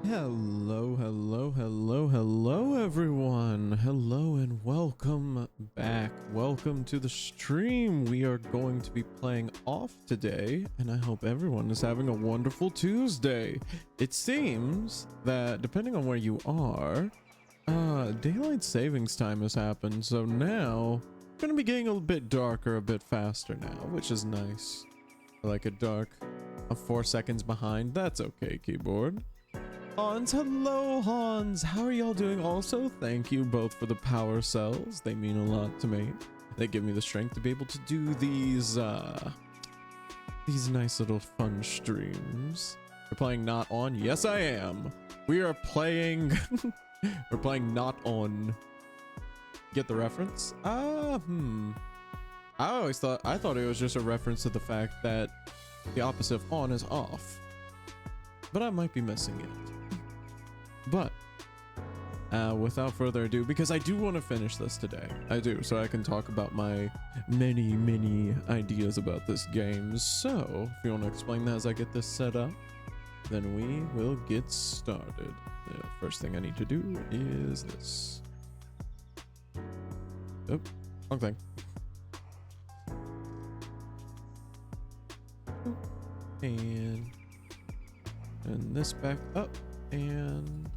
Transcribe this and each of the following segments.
Hello, everyone. Hello and welcome back. Welcome to the stream. We are going to be playing off today, and I hope everyone is having a wonderful Tuesday. It seems that depending on where you are, daylight savings time has happened, so now it's going to be getting a bit darker a bit faster now, which is nice. I like it dark. I'm 4 seconds behind. That's okay, keyboard. Hans, hello Hans, how are y'all doing? Also, thank you both for the power cells. They mean a lot to me. They give me the strength to be able to do these nice little fun streams. You're playing Not On? Yes, I am. We are playing we're playing Not On. Get the reference? I thought it was just a reference to the fact that the opposite of on is off. But I might be missing it. But without further ado, because I do want to finish this today, I do, so I can talk about my many ideas about this game. So if you want to explain that as I get this set up, then we will get started. The first thing I need to do is this. Oh, wrong thing. And this back up, and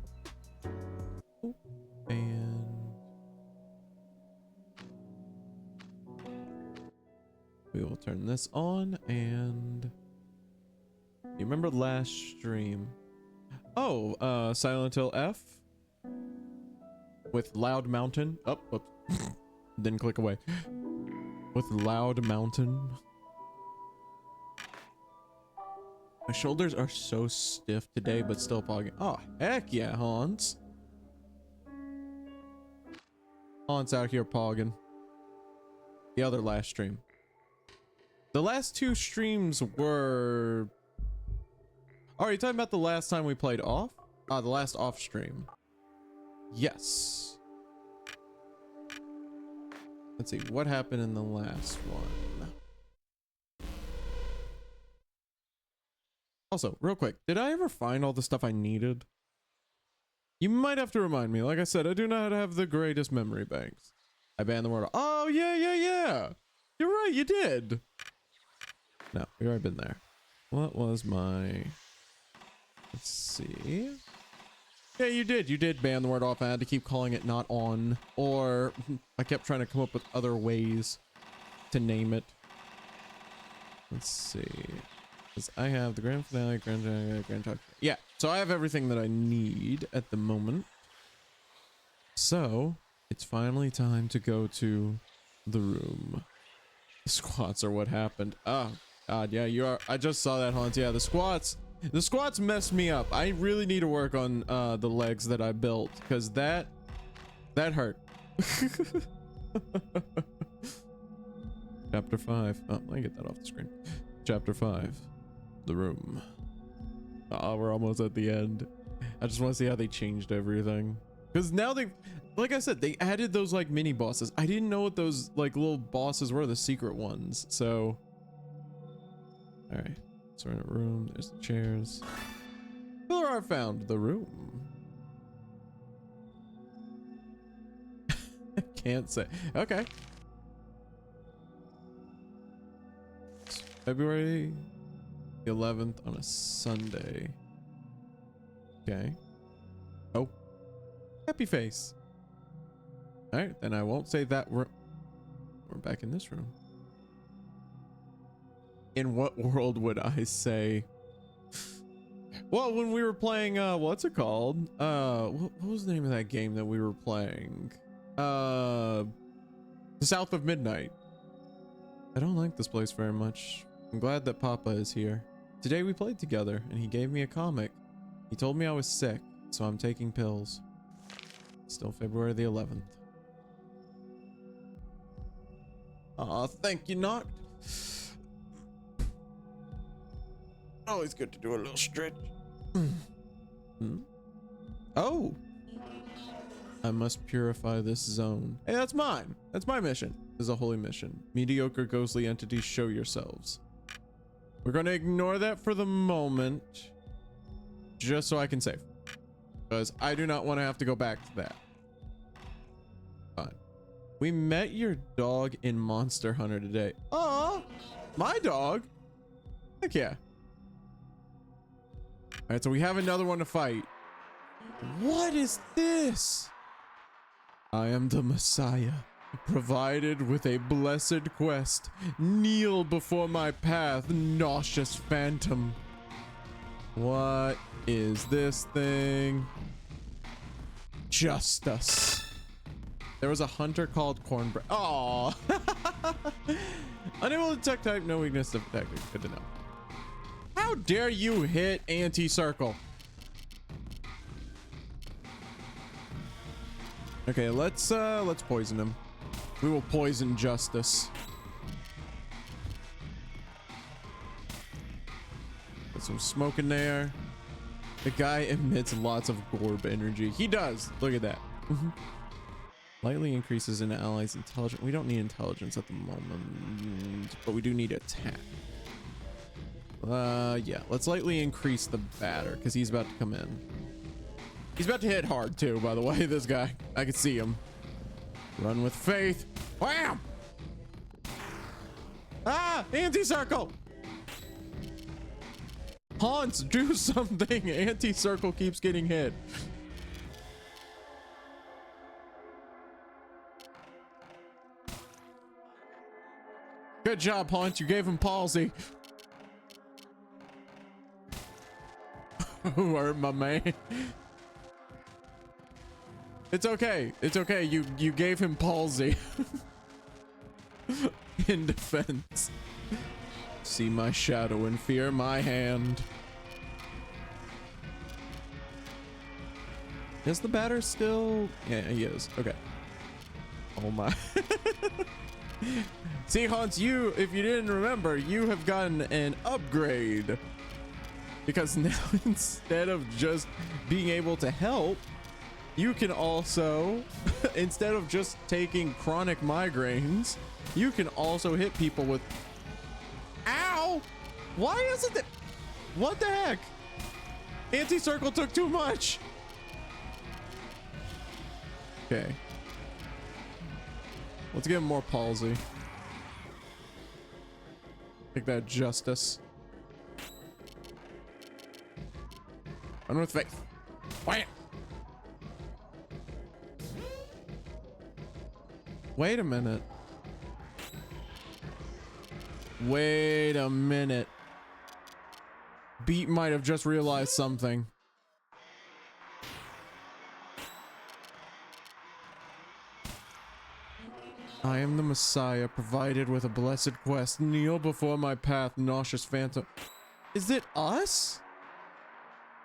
we will turn this on. And you remember last stream? Oh, Silent Hill F with Loud Mountain. Oh, whoops. Didn't click away. With Loud Mountain. My shoulders are so stiff today, but still pogging. Oh, heck yeah, Hans. Hans out here pogging. The other last stream. The last two streams were... Oh, are you talking about the last time we played off? The last off stream. Yes. Let's see, what happened in the last one? Also, real quick, did I ever find all the stuff I needed? You might have to remind me. Like I said, I do not have the greatest memory banks. I banned the word. Oh, yeah. You're right, you did. No, we've already been there. What was my... Let's see. Yeah, you did. You did ban the word off. I had to keep calling it Not On. Or I kept trying to come up with other ways to name it. Let's see. Because I have the grand finale, grand talk. Yeah, so I have everything that I need at the moment. So it's finally time to go to the room. The squats are what happened. Oh God, yeah, you are. I just saw that, Hans. Yeah, the squats messed me up. I really need to work on the legs that I built, because that hurt. Chapter 5. Oh, let me get that off the screen. Chapter 5. The room. We're almost at the end. I just want to see how they changed everything, because now they, like I said, they added those like mini bosses. I didn't know what those like little bosses were, the secret ones. So all right, so we're in a room. There's the chairs. Pillar art found. The room. I can't say. Okay. It's February 11th on a Sunday. Okay. Oh, happy face. All right, then I won't say that. We're back in this room. In what world would I say? Well, when we were playing, what's it called? What was the name of that game that we were playing? The South of Midnight. I don't like this place very much. I'm glad that Papa is here. Today we played together, and he gave me a comic. He told me I was sick, so I'm taking pills. Still February the 11th. Aw, thank you, Noct. Always good to do a little stretch. Oh! I must purify this zone. Hey, that's mine. That's my mission. This is a holy mission. Mediocre ghostly entities, show yourselves. We're going to ignore that for the moment, just so I can save. because I do not want to have to go back to that. Fine. We met your dog in Monster Hunter today. Aw, my dog. Heck yeah. All right, so we have another one to fight. What is this? I am the Messiah, provided with a blessed quest. Kneel before my path, nauseous phantom. What is this thing? Justice. There was a hunter called Cornbread. Oh, unable to detect type, no weakness detected. Good to know. How dare you hit anti-circle? Okay, let's poison him. We will poison Justice. Put some smoke in there. The guy emits lots of Gorb energy. He does. Look at that. Lightly increases an ally's intelligence. We don't need intelligence at the moment, but we do need attack. Yeah, let's lightly increase the batter because he's about to come in. He's about to hit hard too, by the way, this guy. I can see him. Run with faith. Wham! Ah, anti-circle. Hans, do something. Anti-circle keeps getting hit. Good job, Hans. You gave him palsy. Word, my man. It's okay. It's okay. You gave him palsy. In defense. See my shadow and fear my hand. Is the batter still? Yeah, he is. Okay. Oh my. See, Hans, if you didn't remember, you have gotten an upgrade. Because now instead of just being able to help, you can also, instead of just taking chronic migraines, you can also hit people with... Ow! Why isn't it? What the heck? Anti-circle took too much. Okay. Let's give him more palsy. Take that, Justice. Run with faith. Wham! Wait a minute. Wait a minute. Beat might have just realized something. I am the Messiah, provided with a blessed quest. Kneel before my path, nauseous phantom. Is it us?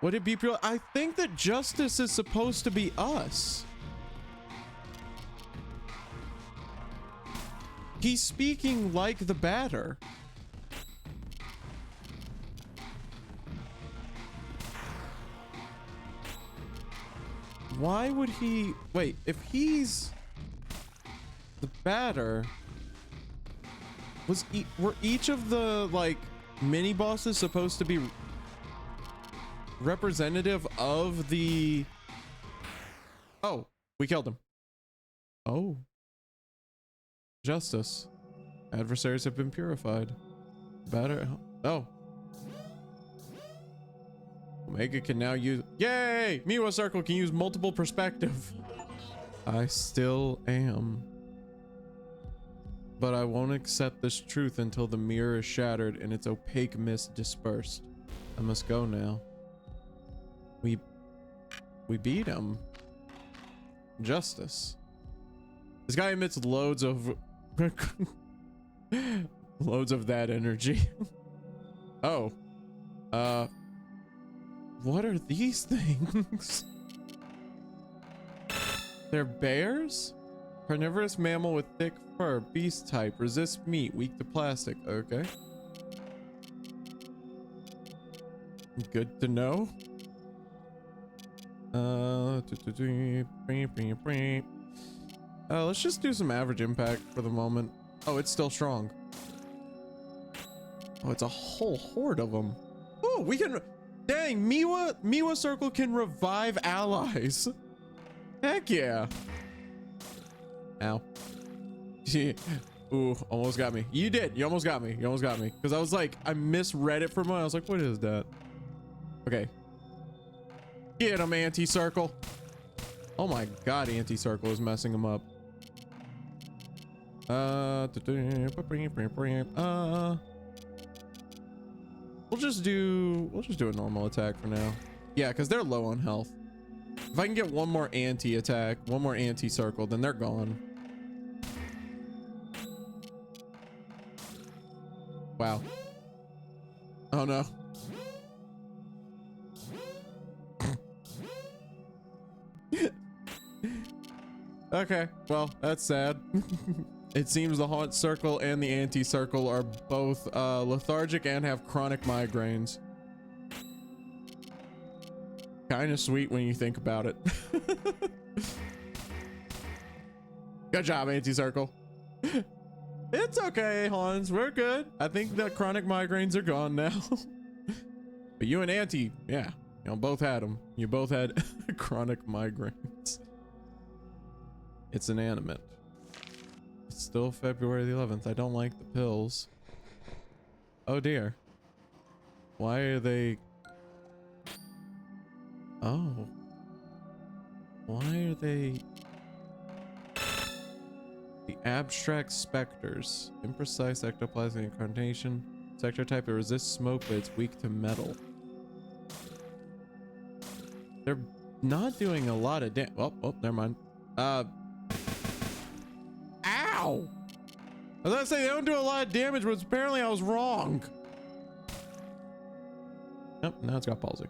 Would it be pure? I think that Justice is supposed to be us. He's speaking like the batter. Why would he... Wait, if he's the batter, were each of the, like, mini bosses supposed to be representative of the... Oh, we killed him. Oh. Justice. Adversaries have been purified. Batter. Oh. Omega can now use... Yay! Miwa Circle can use multiple perspective. I still am. But I won't accept this truth until the mirror is shattered and its opaque mist dispersed. I must go now. We beat him. Justice. This guy emits loads of... loads of that energy. Oh. What are these things? They're bears? Carnivorous mammal with thick fur. Beast type. Resists meat. Weak to plastic. Okay. Good to know. Let's just do some average impact for the moment. Oh, it's still strong. Oh, it's a whole horde of them. Oh, we can... Dang, Miwa Circle can revive allies. Heck yeah. Ow. Ooh, almost got me. You did. You almost got me. You almost got me. Because I was like, I misread it for a moment. I was like, what is that? Okay. Get him, anti-circle. Oh my god, anti-circle is messing him up. We'll just do a normal attack for now. Yeah, because they're low on health. If I can get one more anti-attack, one more anti-circle, then they're gone. Wow. Oh no. Okay, well, that's sad. It seems the haunt circle and the anti-circle are both lethargic and have chronic migraines. Kind of sweet when you think about it. Good job, anti-circle. It's okay, Hans, we're good. I think the chronic migraines are gone now. But you and Auntie, yeah, you know, both had them. You both had chronic migraines. It's inanimate. It's still February the 11th. I don't like the pills. Oh dear. Why are they... Oh. Why are they... The abstract specters. Imprecise ectoplasmic incarnation. Sector type, it resists smoke, but it's weak to metal. They're not doing a lot of damage. Oh, never mind. Ow! I was gonna say they don't do a lot of damage, but apparently I was wrong. Nope, now it's got palsy.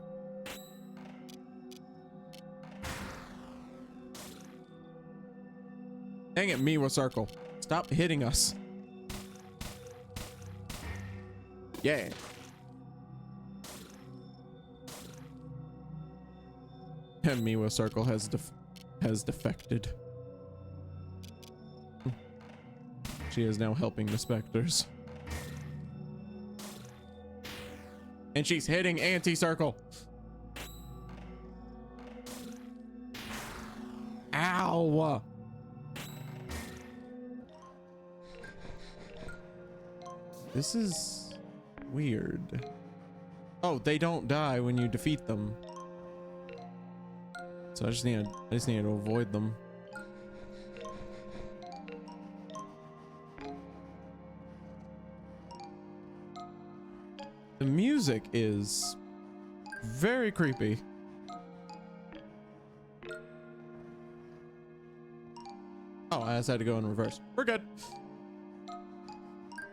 Dang it, Miwa Circle. Stop hitting us. Yeah. And Miwa Circle has defected. She is now helping the specters. And she's hitting anti-circle. Ow! This is weird. Oh, they don't die when you defeat them. So I just need to avoid them. The music is very creepy. Oh, I just had to go in reverse. We're good.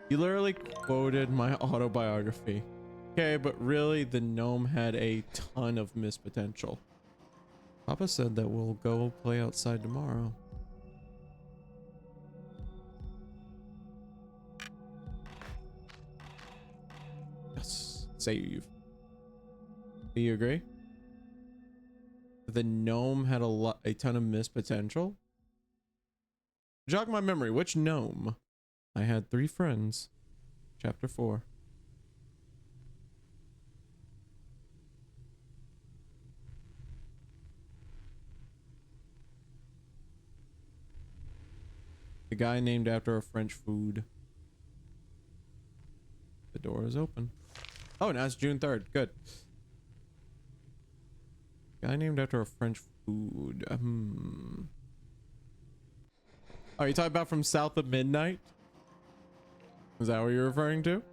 You literally quoted my autobiography. Okay, but really the gnome had a ton of missed potential. Papa said that we'll go play outside tomorrow. Yes, save. Do you agree? The gnome had a ton of missed potential. Jog my memory. Which gnome? I had 3 friends. Chapter 4. The guy named after a French food. The door is open. Oh, now it's June 3rd. Good. Guy named after a French food. Oh, you talking about from south of midnight? Is that what you're referring to?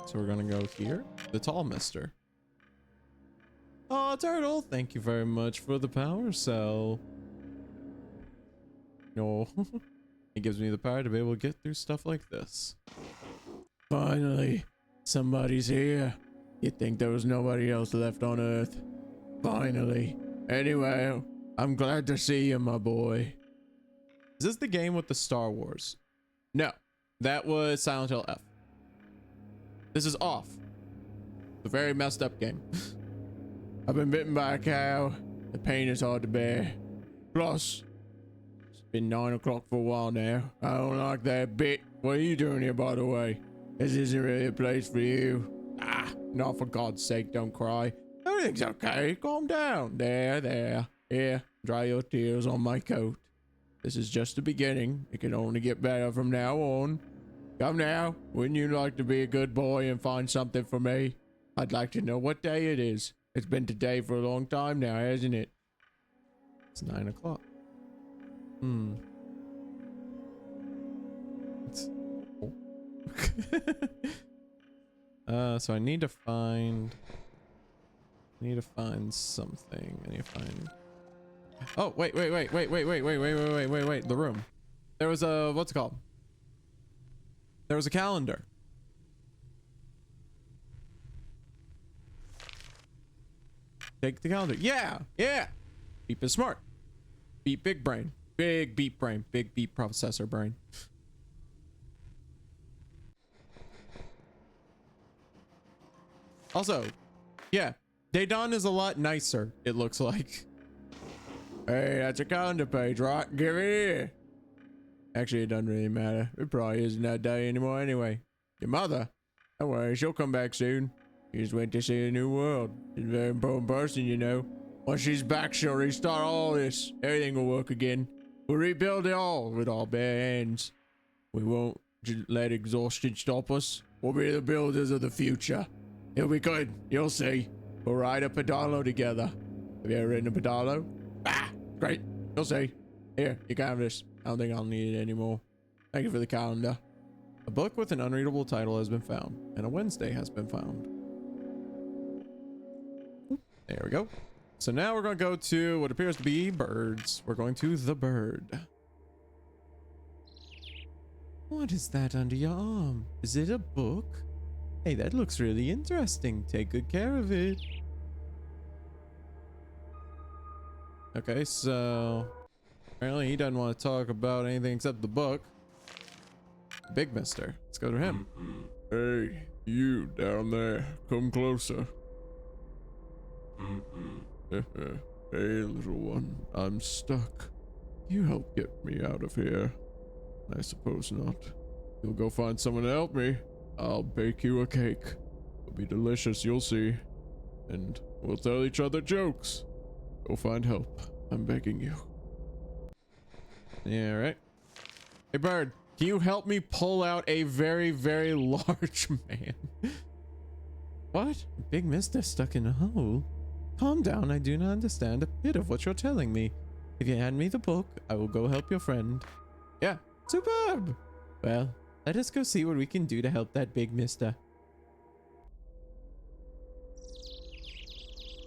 So we're gonna go here. The tall mister. Oh, turtle, thank you very much for the power cell. No. It gives me the power to be able to get through stuff like this. Finally, somebody's here. You'd think there was nobody else left on Earth. Finally. Anyway, I'm glad to see you, my boy. Is this the game with the Star Wars? No, that was Silent Hill F. This is Off. The very messed up game. I've been bitten by a cow. The pain is hard to bear. Plus, it's been 9 o'clock for a while now. I don't like that bit. What are you doing here, by the way? This isn't really a place for you. Ah, no, for God's sake, don't cry. Everything's okay. Calm down. There. Here, dry your tears on my coat. This is just the beginning. It can only get better from now on. Come now. Wouldn't you like to be a good boy and find something for me? I'd like to know what day it is. It's been today for a long time now, hasn't it? It's 9 o'clock. It's... Oh. So I need to find something. I need to find... Oh, wait. The room. There was a... What's it called? There was a calendar. Take the calendar. Yeah. Beep is smart. Beep big brain. Big beep brain. Big beep processor brain. Also, yeah, Daedon is a lot nicer, it looks like. Hey, that's a calendar page, right? Give it here. Actually, it doesn't really matter. It probably isn't that day anymore anyway. Your mother? Don't worry, she'll come back soon. She just went to see a new world. She's a very important person, you know. Once she's back, she'll restart all this. Everything will work again. We'll rebuild it all with our bare hands. We won't just let exhaustion stop us. We'll be the builders of the future. It'll be good. You'll see. We'll ride a pedalo together. Have you ever ridden a pedalo? Ah, great. You'll see. Here, you can have this. I don't think I'll need it anymore. Thank you for the calendar. A book with an unreadable title has been found, and a Wednesday has been found. There we go. So now we're going to go to what appears to be birds. We're going to the bird. What is that under your arm? Is it a book? Hey, that looks really interesting. Take good care of it. Okay, so apparently he doesn't want to talk about anything except the book. Big Mister. Let's go to him. Hey, you down there. Come closer. Hey, little one. I'm stuck. You help get me out of here. I suppose not. You'll go find someone to help me. I'll bake you a cake. It'll be delicious, you'll see. And we'll tell each other jokes. Go find help. I'm begging you. Yeah, right. Hey, bird. Can you help me pull out a very, very large man? What? Big Mister stuck in a hole? Calm down, I do not understand a bit of what you're telling me. If you hand me the book, I will go help your friend. Yeah, superb! Well, let us go see what we can do to help that Big Mister.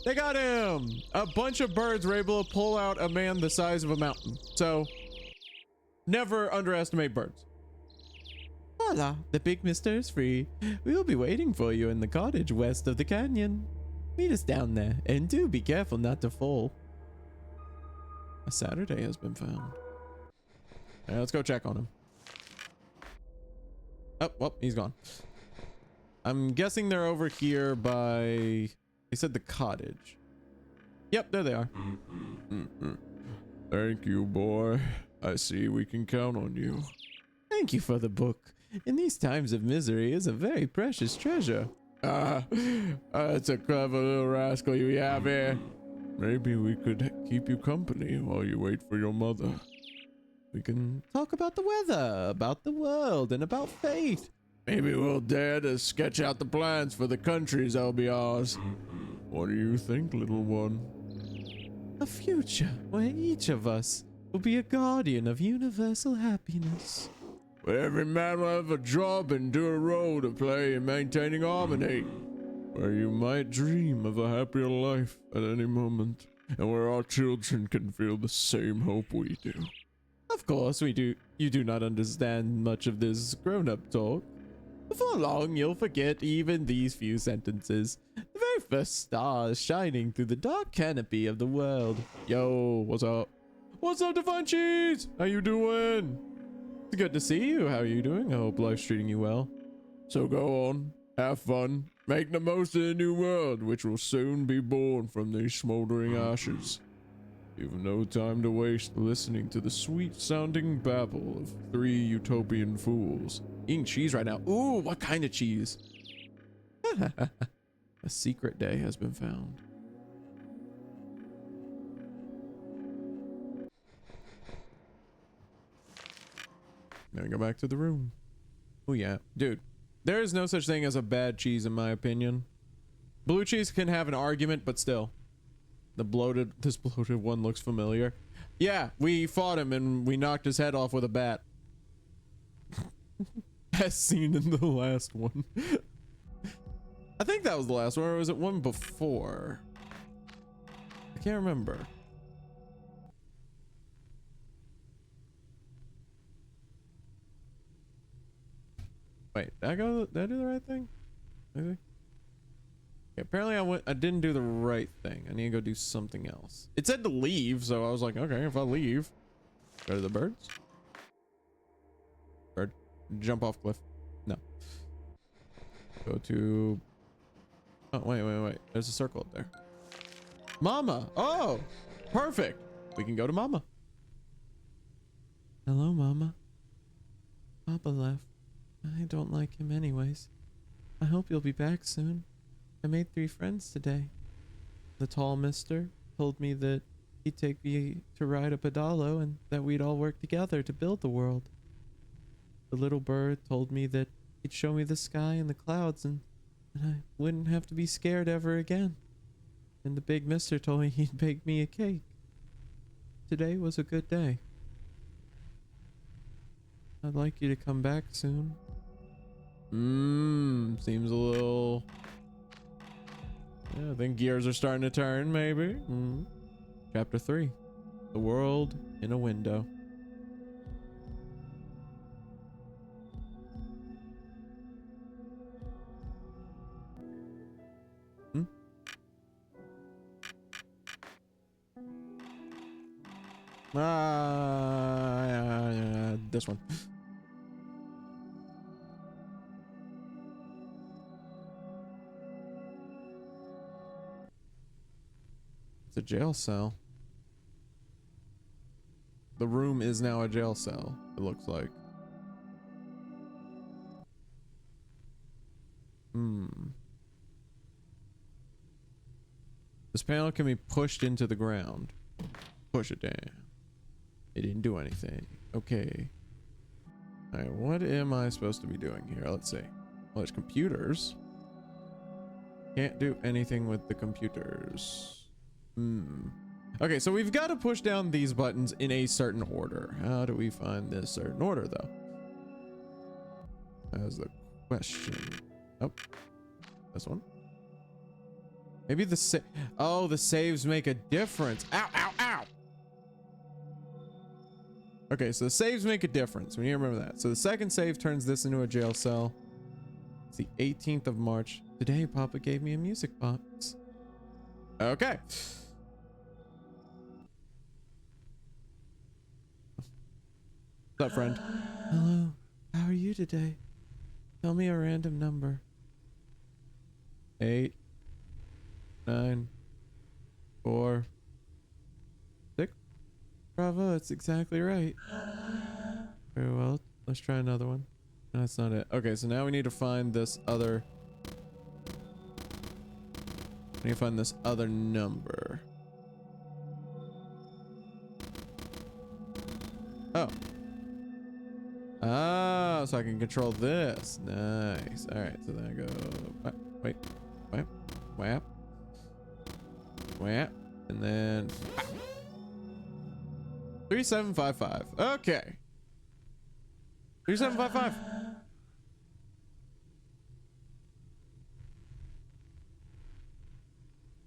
They got him! A bunch of birds were able to pull out a man the size of a mountain. So, never underestimate birds. Voila, the Big Mister is free. We will be waiting for you in the cottage west of the canyon. Meet us down there, and do be careful not to fall. A Saturday has been found. Alright, let's go check on him. Oh, well, he's gone. I'm guessing they're over here by... They said the cottage. Yep, there they are. Thank you, boy. I see we can count on you. Thank you for the book. In these times of misery, is a very precious treasure. That's a clever little rascal you have here. Maybe we could keep you company while you wait for your mother. We can talk about the weather, about the world, and about fate. Maybe we'll dare to sketch out the plans for the countries that'll be ours. What do you think, little one? A future where each of us will be a guardian of universal happiness. Where every man will have a job and do a role to play in maintaining harmony. Where you might dream of a happier life at any moment. And where our children can feel the same hope we do. Of course we do. You do not understand much of this grown-up talk. Before long, you'll forget even these few sentences. The very first stars shining through the dark canopy of the world. Yo, what's up? What's up, Divine Cheese? How you doing? It's good to see you. How are you doing? I hope life's treating you well. So go on, have fun, make the most of the new world, which will soon be born from these smoldering ashes. You've no time to waste listening to the sweet-sounding babble of three utopian fools. Eating cheese right now. Ooh, what kind of cheese? A secret day has been found. Now go back to the room. Oh yeah, dude. There is no such thing as a bad cheese in my opinion. Blue cheese can have an argument, but still. This bloated one looks familiar. Yeah, we fought him and we knocked his head off with a bat. As seen in the last one. I think that was the last one, or was it one before? I can't remember. Wait, did I do the right thing? Maybe. Okay, apparently I didn't do the right thing. I need to go do something else. It said to leave, so I was like, okay, if I leave, go to the birds. Bird, jump off cliff. No. Go to. Oh wait. There's a circle up there. Mama. Oh, perfect. We can go to Mama. Hello, Mama. Papa left. I don't like him anyways. I hope you'll be back soon. I made 3 friends today. The tall mister told me that he'd take me to ride a pedalo and that we'd all work together to build the world. The little bird told me that he'd show me the sky and the clouds and I wouldn't have to be scared ever again. And the big mister told me he'd bake me a cake. Today was a good day. I'd like you to come back soon. Seems a little... Yeah, I think gears are starting to turn, maybe. Chapter 3. The world in a window. This one. It's a jail cell. The room is now a jail cell, it looks like. This panel can be pushed into the ground. Push it down. It didn't do anything. Okay. Alright, what am I supposed to be doing here? Let's see. Well, there's computers. Can't do anything with the computers. Okay, so we've got to push down these buttons in a certain order. How do we find this certain order, though? That's the question. Oh, this one. Maybe the the saves make a difference. Ow, ow, ow. Okay, so the saves make a difference. We need to remember that. So the second save turns this into a jail cell. It's the 18th of March. Today, Papa gave me a music box. Okay. What's up, friend? Hello. How are you today? Tell me a random number. 8, 9, 4, 6. Bravo, that's exactly right. Very well. Let's try another one. No, that's not it. Okay, so now we need to find this other... I need to find this other number. Oh. Ah, so I can control this. Nice. All right, so then I go... Wait. Whap. And then... 3755. Okay. 3755.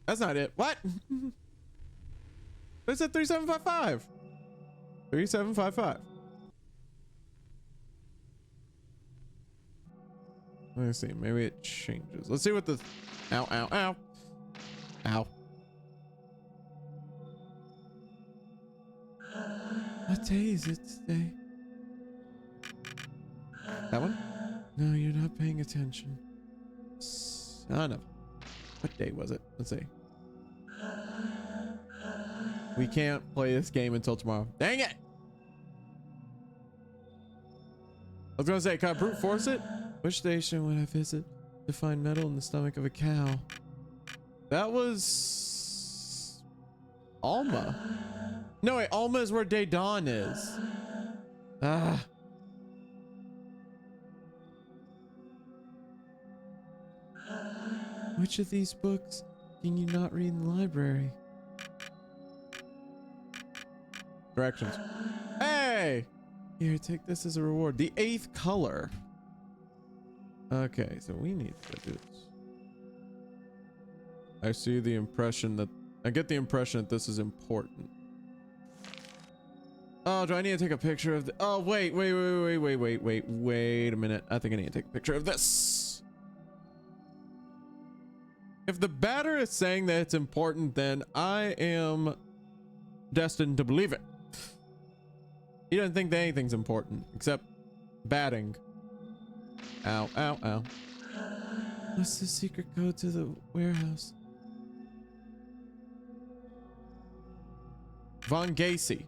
That's not it. What? It said 3755. 3755. Let me see. Maybe it changes. Let's see what the... Ow, ow, ow. Ow. What day is it today? That one? No, you're not paying attention. Son of... What day was it? Let's see. We can't play this game until tomorrow. Dang it! I was gonna say, can I brute force it? Which station would I visit? To find metal in the stomach of a cow. That was Alma. No, wait, Alma is where Day Dawn is. Ah. Which of these books can you not read in the library? Directions. Hey! Here, take this as a reward. The 8th color. Okay, so we need to do this. I see the impression that... I get the impression that this is important. Oh, do I need to take a picture of the... Oh, wait a minute. I think I need to take a picture of this. If the batter is saying that it's important, then I am destined to believe it. He doesn't think that anything's important except batting. Ow, ow, ow. What's the secret code to the warehouse? Von Gacy.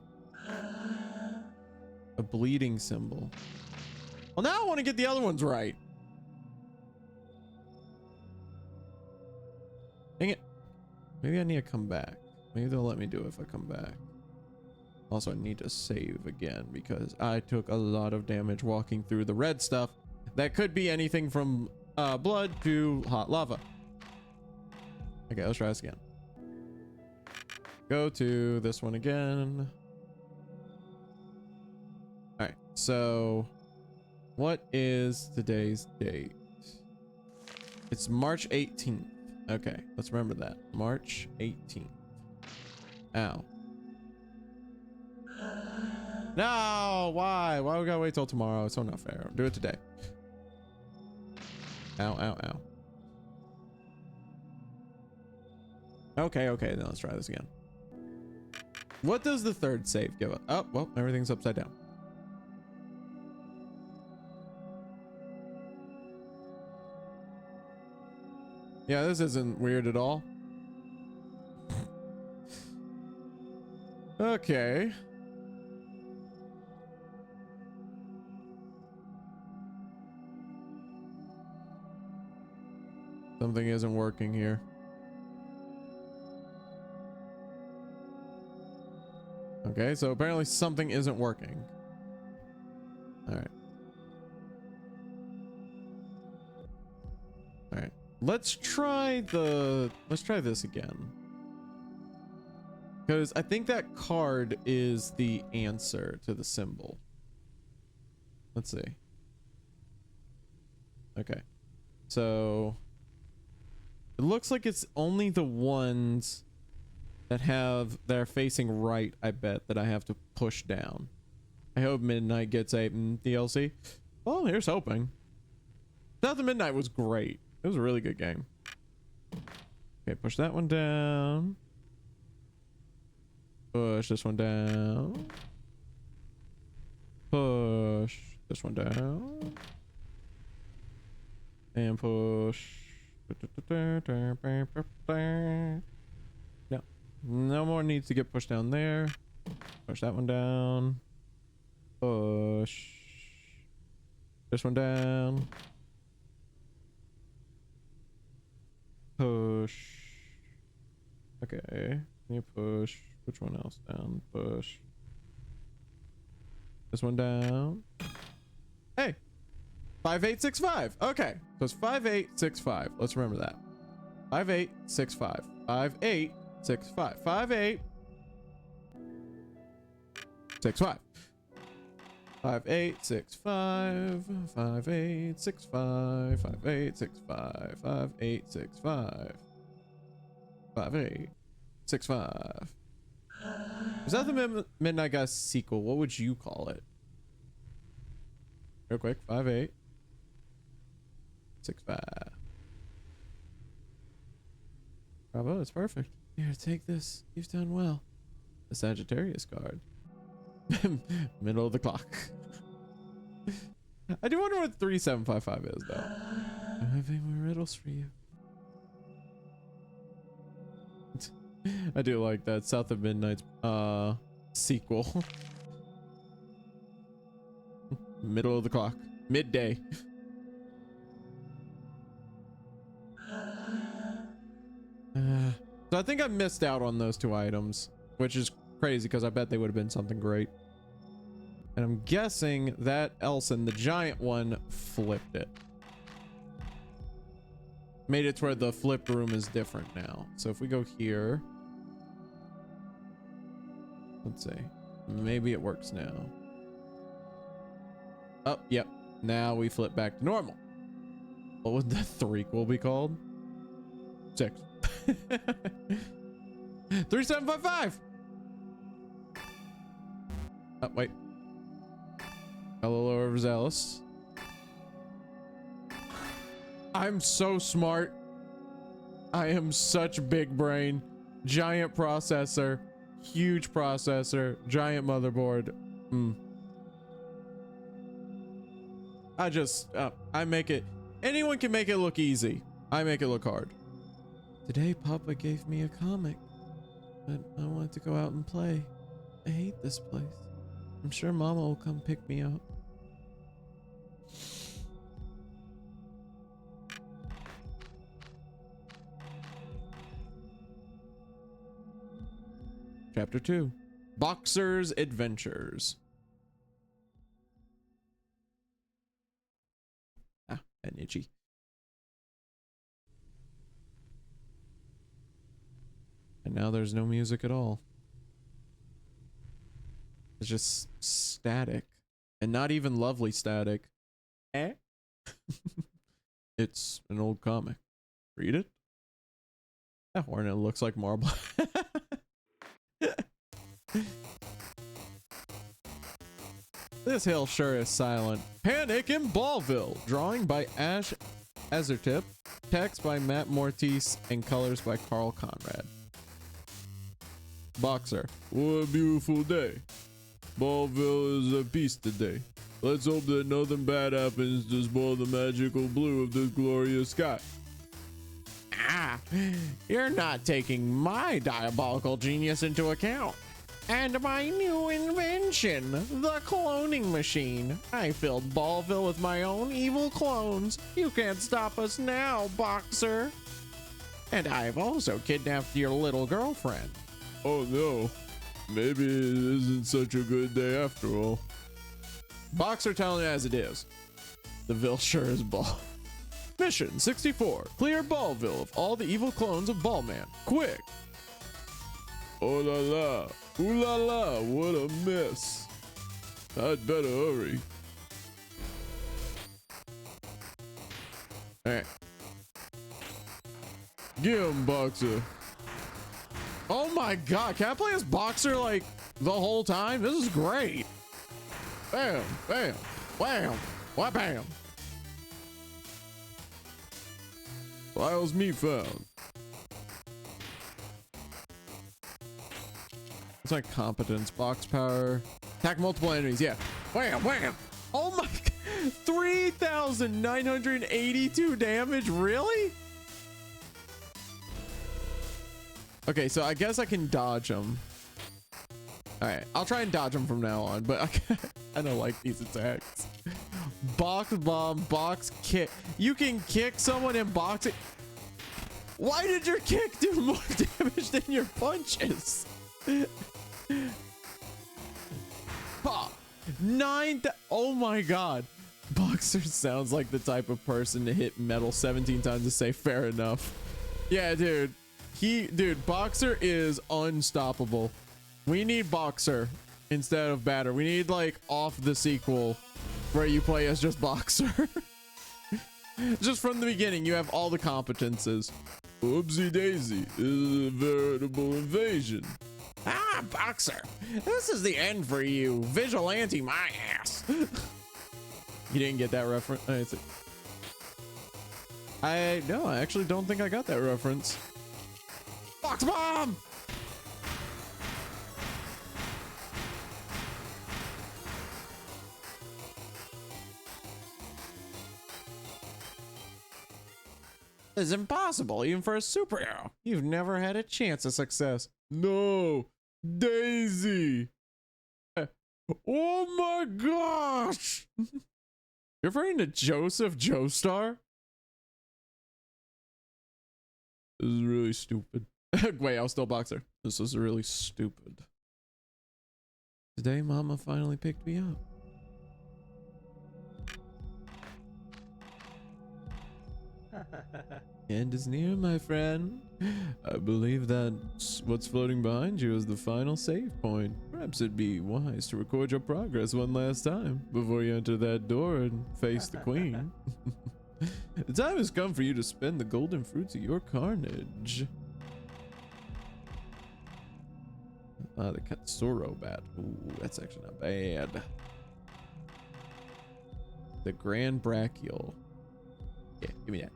A bleeding symbol. Well, now I want to get the other ones right. Dang it. Maybe I need to come back. Maybe they'll let me do it if I come back. Also, I need to save again because I took a lot of damage walking through the red stuff. That could be anything from blood to hot lava. Okay, let's try this again. Go to this one again. All right, so what is today's date? It's March 18th. Okay, let's remember that. March 18th. Ow. No, why? Why we gotta wait till tomorrow? It's so not fair. Do it today. Ow, ow, ow. Okay, okay, then let's try this again. What does the 3rd save give us? Oh, well, everything's upside down. Yeah, this isn't weird at all. Okay. Something isn't working here. Okay, so apparently something isn't working. All right. All right. Let's try this again. Because I think that card is the answer to the symbol. Let's see. Okay. So it looks like it's only the ones that are facing right, I bet, that I have to push down. I hope Midnight gets a DLC. Well, here's hoping. South of Midnight was great. It was a really good game. Okay, push that one down. Push this one down. Push this one down. And push. No. No more needs to get pushed down there. Push that one down. Push this one down. Push. Okay. You push. Which one else down? Push. This one down. Hey. 5865. Okay. So it's 5865. Let's remember that. 5865. 5865. 5865. 5865. 5865. 5865. 5865. 5865. Is that the Midnight Guys sequel? What would you call it? Real quick. 5865. Bravo, it's perfect. Here, take this. You've done well. The Sagittarius card. Middle of the clock. I do wonder what 3755 is, though. I don't have any more riddles for you. I do like that South of Midnight's sequel. Middle of the clock. Midday. So I think I missed out on those 2 items, which is crazy because I bet they would have been something great. And I'm guessing that Elson, the giant one, flipped it. Made it to where the flipped room is different now. So if we go here, let's see, maybe it works now. Oh, yep. Now we flip back to normal. What would the 3-quel be called? 6. 3755. Oh, wait. Hello, overzealous. I'm so smart. I am such big brain. Giant processor. Huge processor. Giant motherboard. I make it. Anyone can make it look easy. I make it look hard. Today, Papa gave me a comic, but I wanted to go out and play. I hate this place. I'm sure Mama will come pick me up. Chapter 2. Boxer's Adventures. Ah, and itchy. And now there's no music at all. It's just static. And not even lovely static. Eh? It's an old comic. Read it? That hornet looks like marble. This hill sure is silent. Panic in Ballville. Drawing by Ash Azertip. Text by Matt Mortiz. And colors by Carl Conrad. Boxer. What a beautiful day. Ballville is at peace today. Let's hope that nothing bad happens to spoil the magical blue of this glorious sky. Ah, you're not taking my diabolical genius into account. And my new invention, the cloning machine. I filled Ballville with my own evil clones. You can't stop us now, Boxer. And I've also kidnapped your little girlfriend. Oh no, maybe it isn't such a good day after all. Boxer telling it as it is. The Ville sure is ball. Mission 64. Clear Ballville of all the evil clones of Ballman. Quick. Oh la la. Ooh la la. What a mess. I'd better hurry. Alright. Get him, Boxer. Oh my god. Can I play as Boxer like the whole time? This is great. Bam, bam, Wham. Wha bam. Files me found. It's like competence. Box power. Attack multiple enemies. Yeah. Wham, wham. Oh my. 3,982 damage. Really? Okay, so I guess I can dodge them. All right, I'll try and dodge them from now on, but I don't like these attacks. Box bomb, box kick. You can kick someone and box it. Why did your kick do more damage than your punches? Oh, oh my god. Boxer sounds like the type of person to hit metal 17 times to say fair enough. Yeah, dude. Dude, Boxer is unstoppable. We need Boxer instead of Batter. We need like off the sequel where you play as just Boxer. Just from the beginning, you have all the competences. Oopsie daisy, this is a veritable invasion. Ah, Boxer, this is the end for you. Vigilante my ass. You didn't get that reference? No, I actually don't think I got that reference. Box bomb! It's impossible, even for a superhero. You've never had a chance of success. No, Daisy. Oh my gosh! You're referring to Joseph Joestar? The This is really stupid. Wait, I was still a boxer. This is really stupid. Today, Mama finally picked me up. End is near, my friend. I believe that what's floating behind you is the final save point. Perhaps it'd be wise to record your progress one last time before you enter that door and face the queen. The time has come for you to spend the golden fruits of your carnage. Ah, the Katsuro bat. Ooh, that's actually not bad. The Grand Brachial. Yeah, give me that.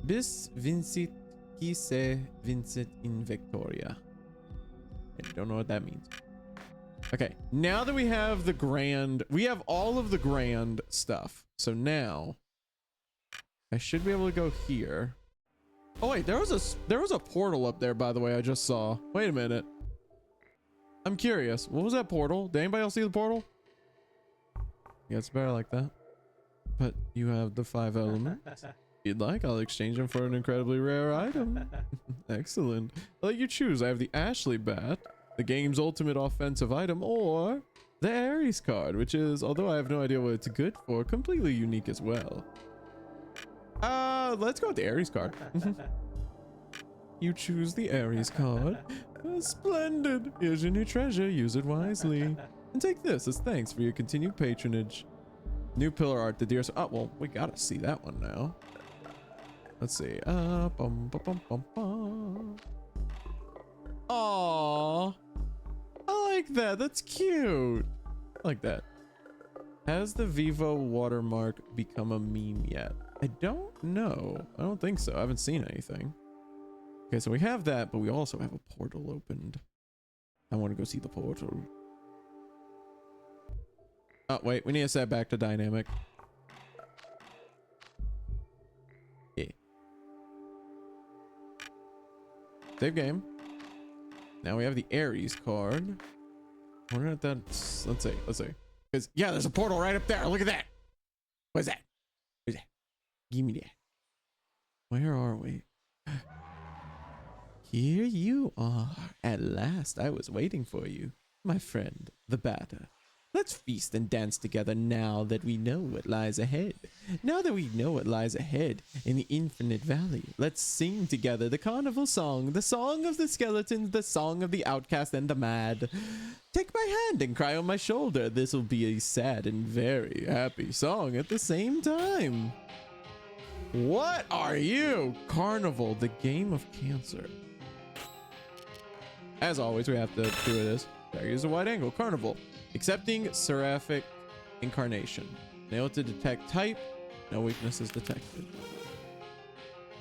Bis vincit qui se vincit in victoria. I don't know what that means. Okay, now that we have the grand, we have all of the grand stuff. So now I should be able to go here. Oh wait, there was a portal up there, by the way. I just saw. Wait a minute. I'm curious. What was that portal? Did anybody else see the portal? Yeah, it's better like that. But you have the 5 elements. If you'd like, I'll exchange them for an incredibly rare item. Excellent. I'll let you choose. I have the Ashley bat, the game's ultimate offensive item, or the Ares card, which is, although I have no idea what it's good for, completely unique as well. Let's go with the Ares card. You choose the Ares card. Splendid. Here's your new treasure. Use it wisely. And take this as thanks for your continued patronage. New pillar art, the deer. Oh, well, we gotta see that one now. Let's see. Bum, bum, bum, bum, bum. Aww. I like that. That's cute. I like that. Has the Vivo watermark become a meme yet? I don't know. I don't think so. I haven't seen anything. Okay, so we have that, but we also have a portal opened. I want to go see the portal. Oh, wait. We need to set back to dynamic. Yeah. Save game. Now we have the Ares card. I wonder if that's... Let's see. Because, yeah, there's a portal right up there. Look at that. What is that? What is that? Give me that. Where are we? Here you are. At last, I was waiting for you. My friend, the batter. Let's feast and dance together now that we know what lies ahead. Now that we know what lies ahead in the infinite valley, let's sing together the carnival song, the song of the skeletons, the song of the outcast and the mad. Take my hand and cry on my shoulder. This will be a sad and very happy song at the same time. What are you? Carnival, the game of cancer. As always, we have to do this. There is a wide angle. Carnival. Accepting seraphic incarnation. Nail to detect type. No weaknesses detected.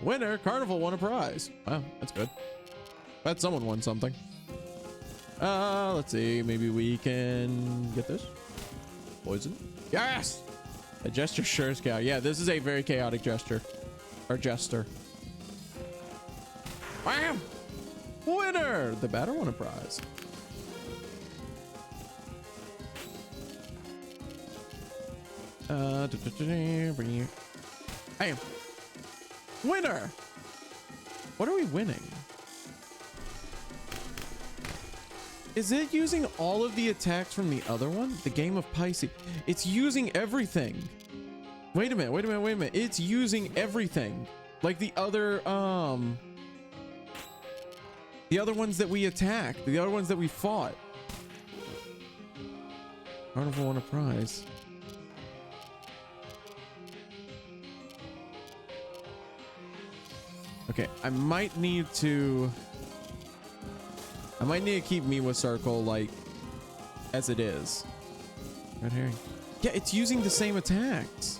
Winner. Carnival won a prize. Wow, that's good. Glad someone won something. Let's see. Maybe we can get this. Poison. Yes! A gesture sure is chaotic. Yeah, this is a very chaotic gesture. Or jester. Bam! Winner! The batter won a prize. Bam! Winner! What are we winning? Is it using all of the attacks from the other one? The game of Pisces. It's using everything. Wait a minute. It's using everything. Like the other ones that we attacked. The other ones that we fought. Carnival won a prize. Okay, I might need to keep Miwa Circle like as it is. Red herring. Yeah, it's using the same attacks.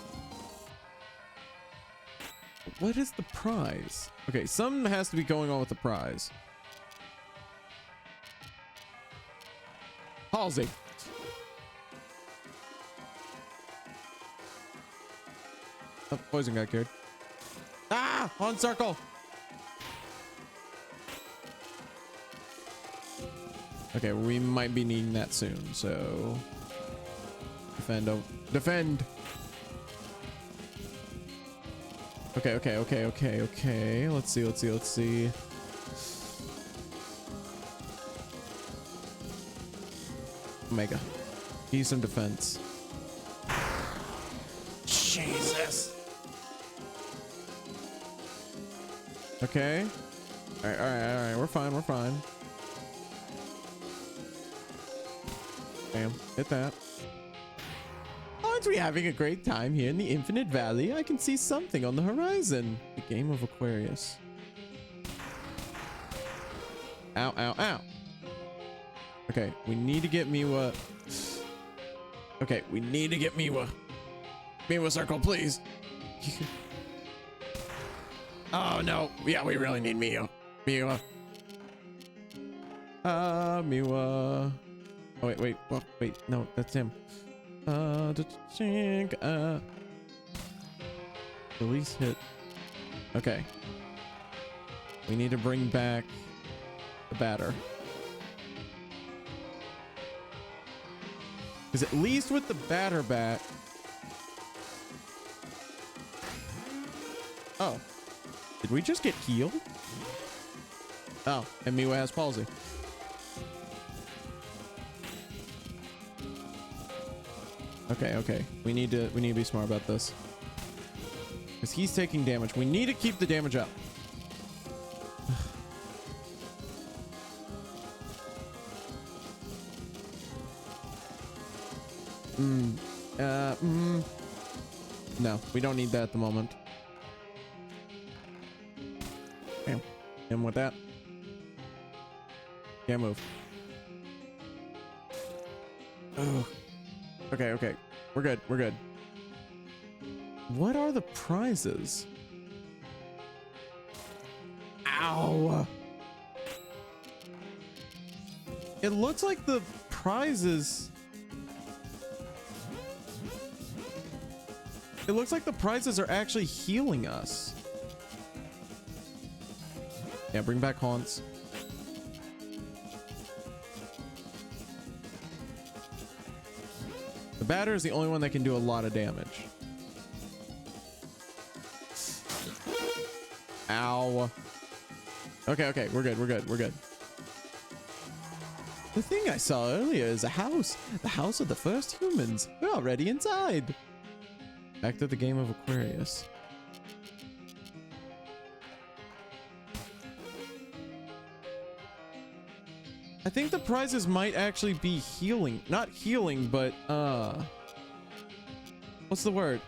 What is the prize? Okay, something has to be going on with the prize. Halsey. Oh, poison got cured. Ah! On circle! Okay, we might be needing that soon, so... Defend. Okay. Let's see. Omega. Decent defense. Jesus. Okay. All right. We're fine. Bam. Hit that. Aren't we having a great time here in the Infinite Valley? I can see something on the horizon. The game of Aquarius. Ow. Okay, we need to get Miwa. Okay, we need to get Miwa. Miwa circle, please. Oh no. Yeah, we really need Miwa. Miwa. Oh, wait. No, that's him. Release hit. Okay. We need to bring back the batter. Because at least with the batter bat. Oh. Did we just get healed? Oh, and Miwa has palsy. Okay. We need to be smart about this. Because he's taking damage. We need to keep the damage up. No, we don't need that at the moment. Bam. Him with that. Can't move. Oh. Okay. We're good. What are the prizes? Ow. It looks like the prizes... It looks like the prizes are actually healing us. Yeah, bring back Haunts. The batter is the only one that can do a lot of damage. Ow. Okay, we're good. The thing I saw earlier is a house. The house of the first humans. We're already inside. Back to the game of Aquarius. I think the prizes might actually be healing. Not healing, but what's the word?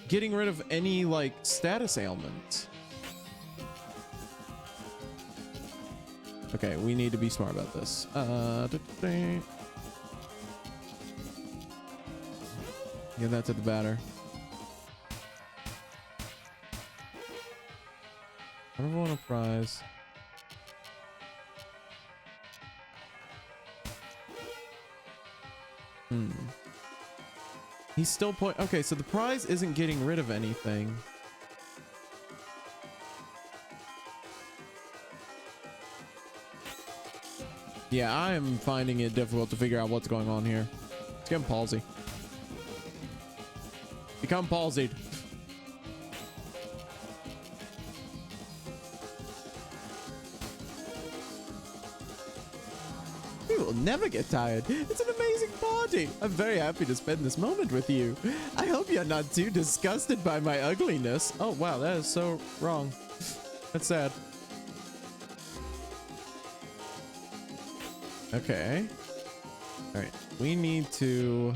Getting rid of any like status ailments. Okay, we need to be smart about this. Give that to the batter. I don't want a prize. He's still okay, so the prize isn't getting rid of anything. Yeah, I am finding it difficult to figure out what's going on here. Let's get him palsy. Become palsied. We will never get tired. It's an amazing party. I'm very happy to spend this moment with you. I hope you're not too disgusted by my ugliness. Oh, wow, that is so wrong. That's sad. Okay. All right. We need to...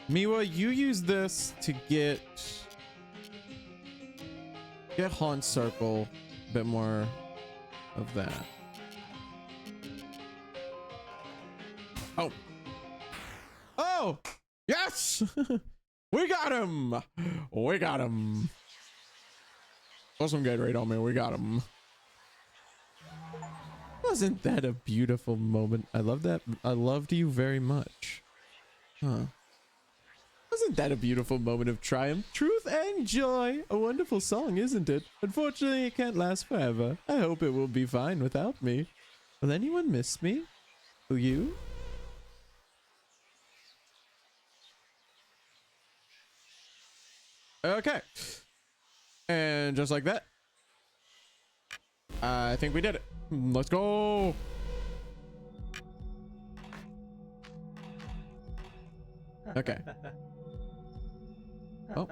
Miwa, you use this to get Haunt Circle, a bit more of that. Oh, yes. We got him. Put some Gatorade on me. We got him. Wasn't that a beautiful moment? I love that. I loved you very much. Huh. Wasn't that a beautiful moment of triumph, truth, and joy? A wonderful song, isn't it? Unfortunately, it can't last forever. I hope it will be fine without me. Will anyone miss me? Will you? Okay. And just like that, I think we did it. Let's go. Okay. Oh,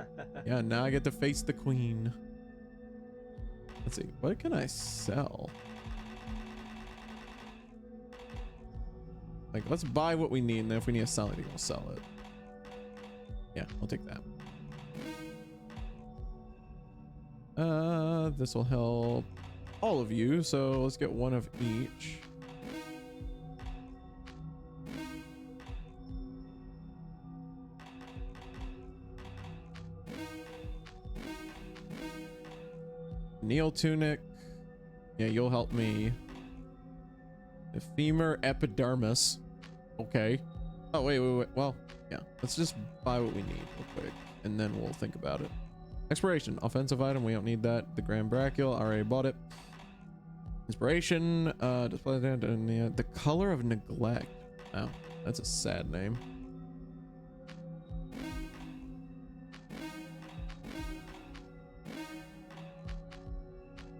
yeah, now I get to face the queen. Let's see, what can I sell? Like, let's buy what we need, and then if we need to sell anything, we'll sell it. Yeah, I'll take that. This will help all of you, so let's get one of each. Neil Tunic. Yeah, you'll help me. The femur epidermis. Okay. Oh, wait. Well, yeah. Let's just buy what we need real quick, and then we'll think about it. Exploration. Offensive item. We don't need that. The Grand Brachial. I already bought it. Inspiration. Display that, and the Color of Neglect. Oh, that's a sad name.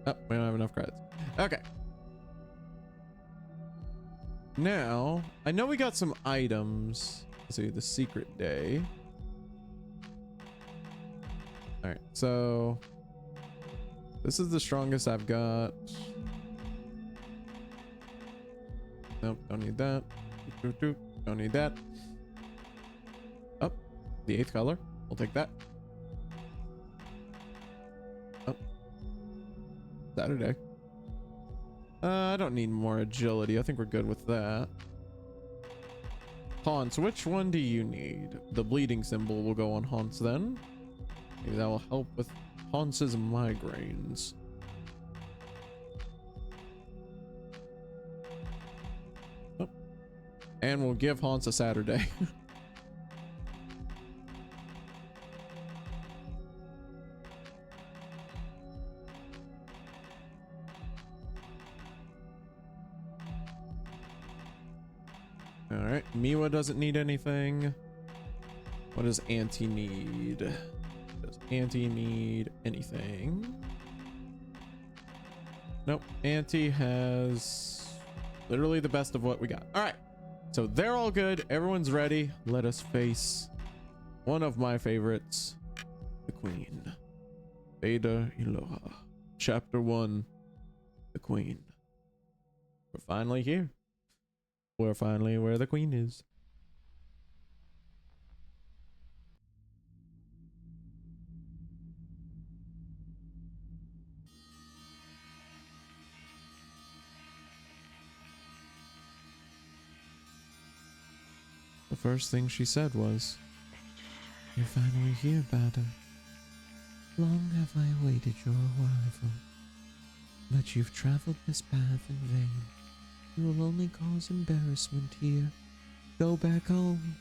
Oh, we don't have enough credits. Okay. Now, I know we got some items. Let's see, the Secret Day. All right, so this is the strongest I've got. Nope, don't need that. Don't need that. Oh, the 8th color. We'll take that. Oh, Saturday. I don't need more agility. I think we're good with that. Haunts, which one do you need? The bleeding symbol will go on Haunts then. Maybe that will help with Haunts' migraines. Oh. And we'll give Haunts a Saturday. All right, Miwa doesn't need anything. What does Auntie need? Does Auntie need anything? Nope, Auntie has literally the best of what we got. All right, so they're all good. Everyone's ready. Let us face one of my favorites, the Queen. Veda Iloha. Chapter 1, the Queen. We're finally here. We're finally where the Queen is. The first thing she said was, "You're finally here, Bada. Long have I awaited your arrival. But you've traveled this path in vain. You will only cause embarrassment here. Go back home."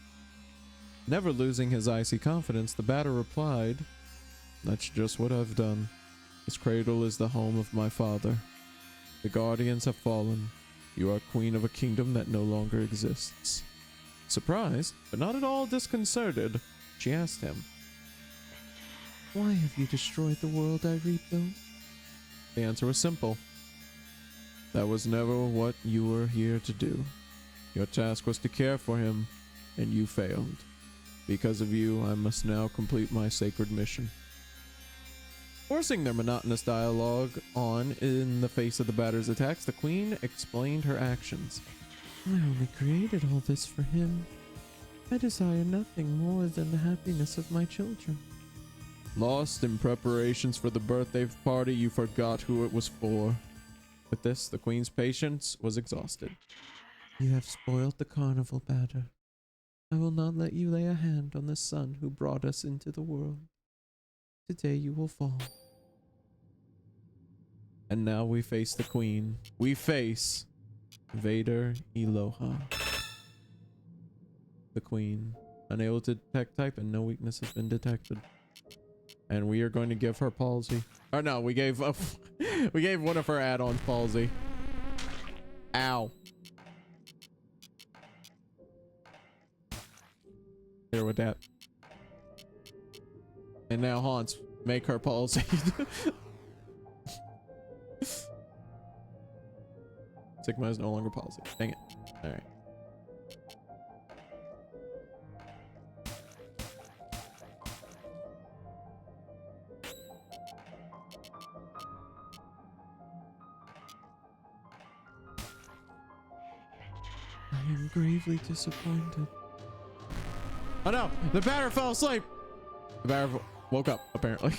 Never losing his icy confidence, the Bada replied, "That's just what I've done. This cradle is the home of my father. The guardians have fallen. You are queen of a kingdom that no longer exists." Surprised, but not at all disconcerted, she asked him, "Why have you destroyed the world I rebuilt?" The answer was simple. "That was never what you were here to do. Your task was to care for him, and you failed. Because of you, I must now complete my sacred mission." Forcing their monotonous dialogue on in the face of the Bada's attacks, the Queen explained her actions. "I only created all this for him. I desire nothing more than the happiness of my children." Lost in preparations for the birthday party, you forgot who it was for. With this, the Queen's patience was exhausted. "You have spoiled the carnival, Bada. I will not let you lay a hand on the son who brought us into the world. Today you will fall." And now we face the Queen. We face Veda Iloha. The Queen. Unable to detect type and no weakness has been detected. And we are going to give her palsy. Or no, we gave we gave one of her add-ons palsy. Ow. Here with that. And now haunts make her palsy. Sigma is no longer palsy. Dang it. All right. I am gravely disappointed. Oh no! The batter fell asleep! The batter woke up, apparently.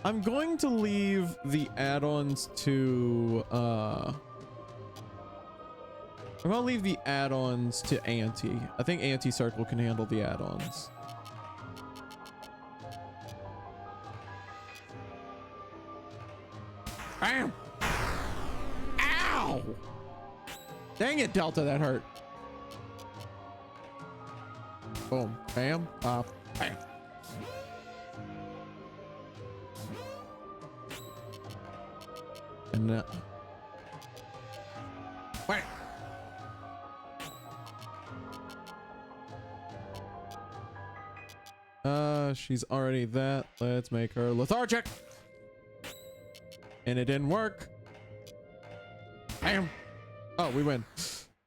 I'm going to leave the add-ons to, I'm gonna leave the add-ons to Auntie. I think Auntie Circle can handle the add-ons. Bam! Ow! Dang it, Delta, that hurt. Boom. Bam. Bam. And wait. She's already that. Let's make her lethargic. And it didn't work. Bam. Oh, we win.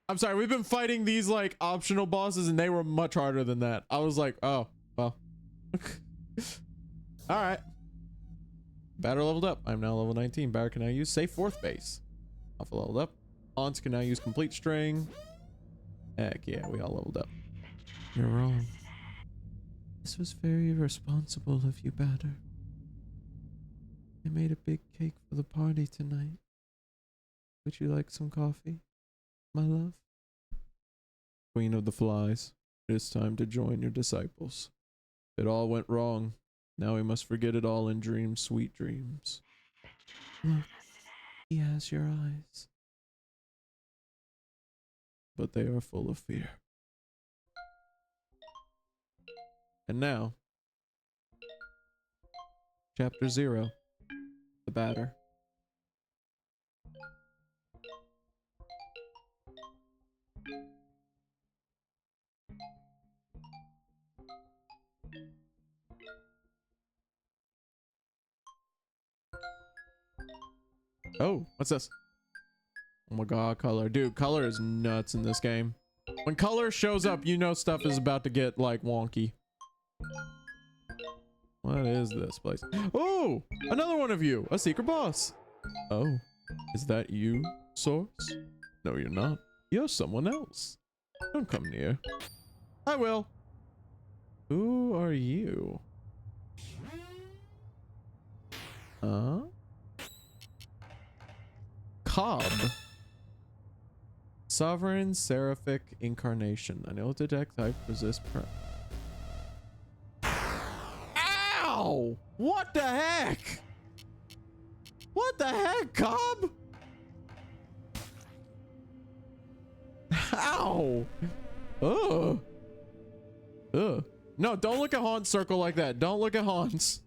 I'm sorry, we've been fighting these like optional bosses and they were much harder than that. I was like, oh, well. All right. Batter leveled up. I'm now level 19. Batter can now use safe fourth base. Alpha leveled up. Haunts can now use complete string. Heck yeah, we all leveled up. You're wrong. This was very irresponsible of you, Batter. I made a big cake for the party tonight. Would you like some coffee, my love? Queen of the Flies, it is time to join your disciples. It all went wrong. Now we must forget it all and dream sweet dreams. Look, he has your eyes. But they are full of fear. And now, Chapter 0, the Batter. Oh, what's this? Oh my god, color. Dude, color is nuts in this game. When color shows up, you know stuff is about to get, like, wonky. What is this place? Oh, another one of you. A secret boss. Oh, is that you, Source? No, you're not. You're someone else. Don't come near. I will. Who are you? Cobb. Sovereign Seraphic Incarnation. I know detect type resist Ow! What the heck? What the heck, Cobb? Ow! Ugh. Ugh. No, don't look at Haun's circle like that. Don't look at Haun's.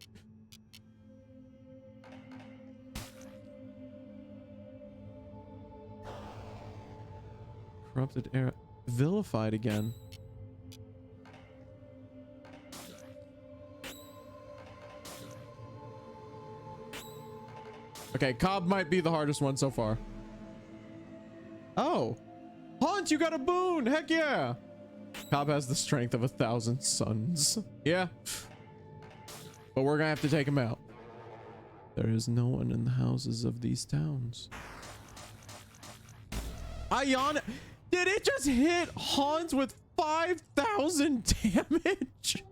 Corrupted era. Vilified again. Okay, Cobb might be the hardest one so far. Oh. Haunt, you got a boon! Heck yeah! Cobb has the strength of 1,000 suns. Yeah. But we're gonna have to take him out. There is no one in the houses of these towns. Ion, did it just hit Hans with 5,000 damage?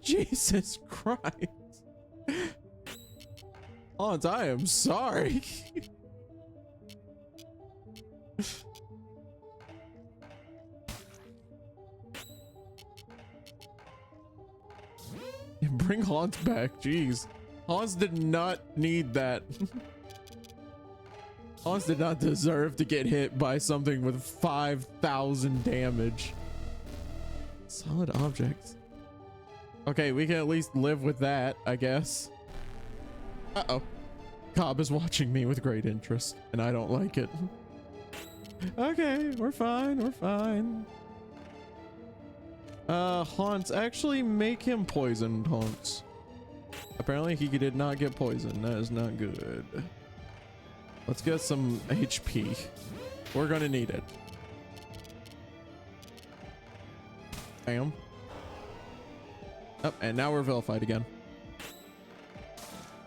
Jesus Christ. Hans, I am sorry. Bring Hans back, jeez. Hans did not need that. Hans did not deserve to get hit by something with 5,000 damage. Solid objects. Okay, we can at least live with that, I guess. Uh-oh. Cobb is watching me with great interest, and I don't like it. Okay, we're fine, we're fine. Haunts, actually make him poisoned, Haunts. Apparently he did not get poisoned. That is not good. Let's get some HP. We're gonna need it. Bam. Oh, and now we're vilified again.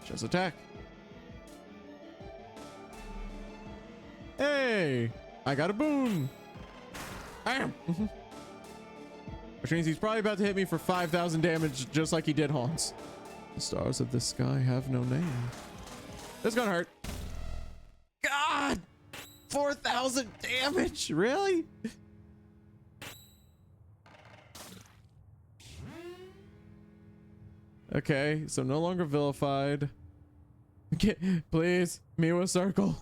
Just attack. Hey, I got a boon. Bam. Which means he's probably about to hit me for 5,000 damage, just like he did Hans. The stars of the sky have no name. This is gonna hurt. God, 4,000 damage, really? Okay, so no longer vilified. Okay, please, Miwa Circle.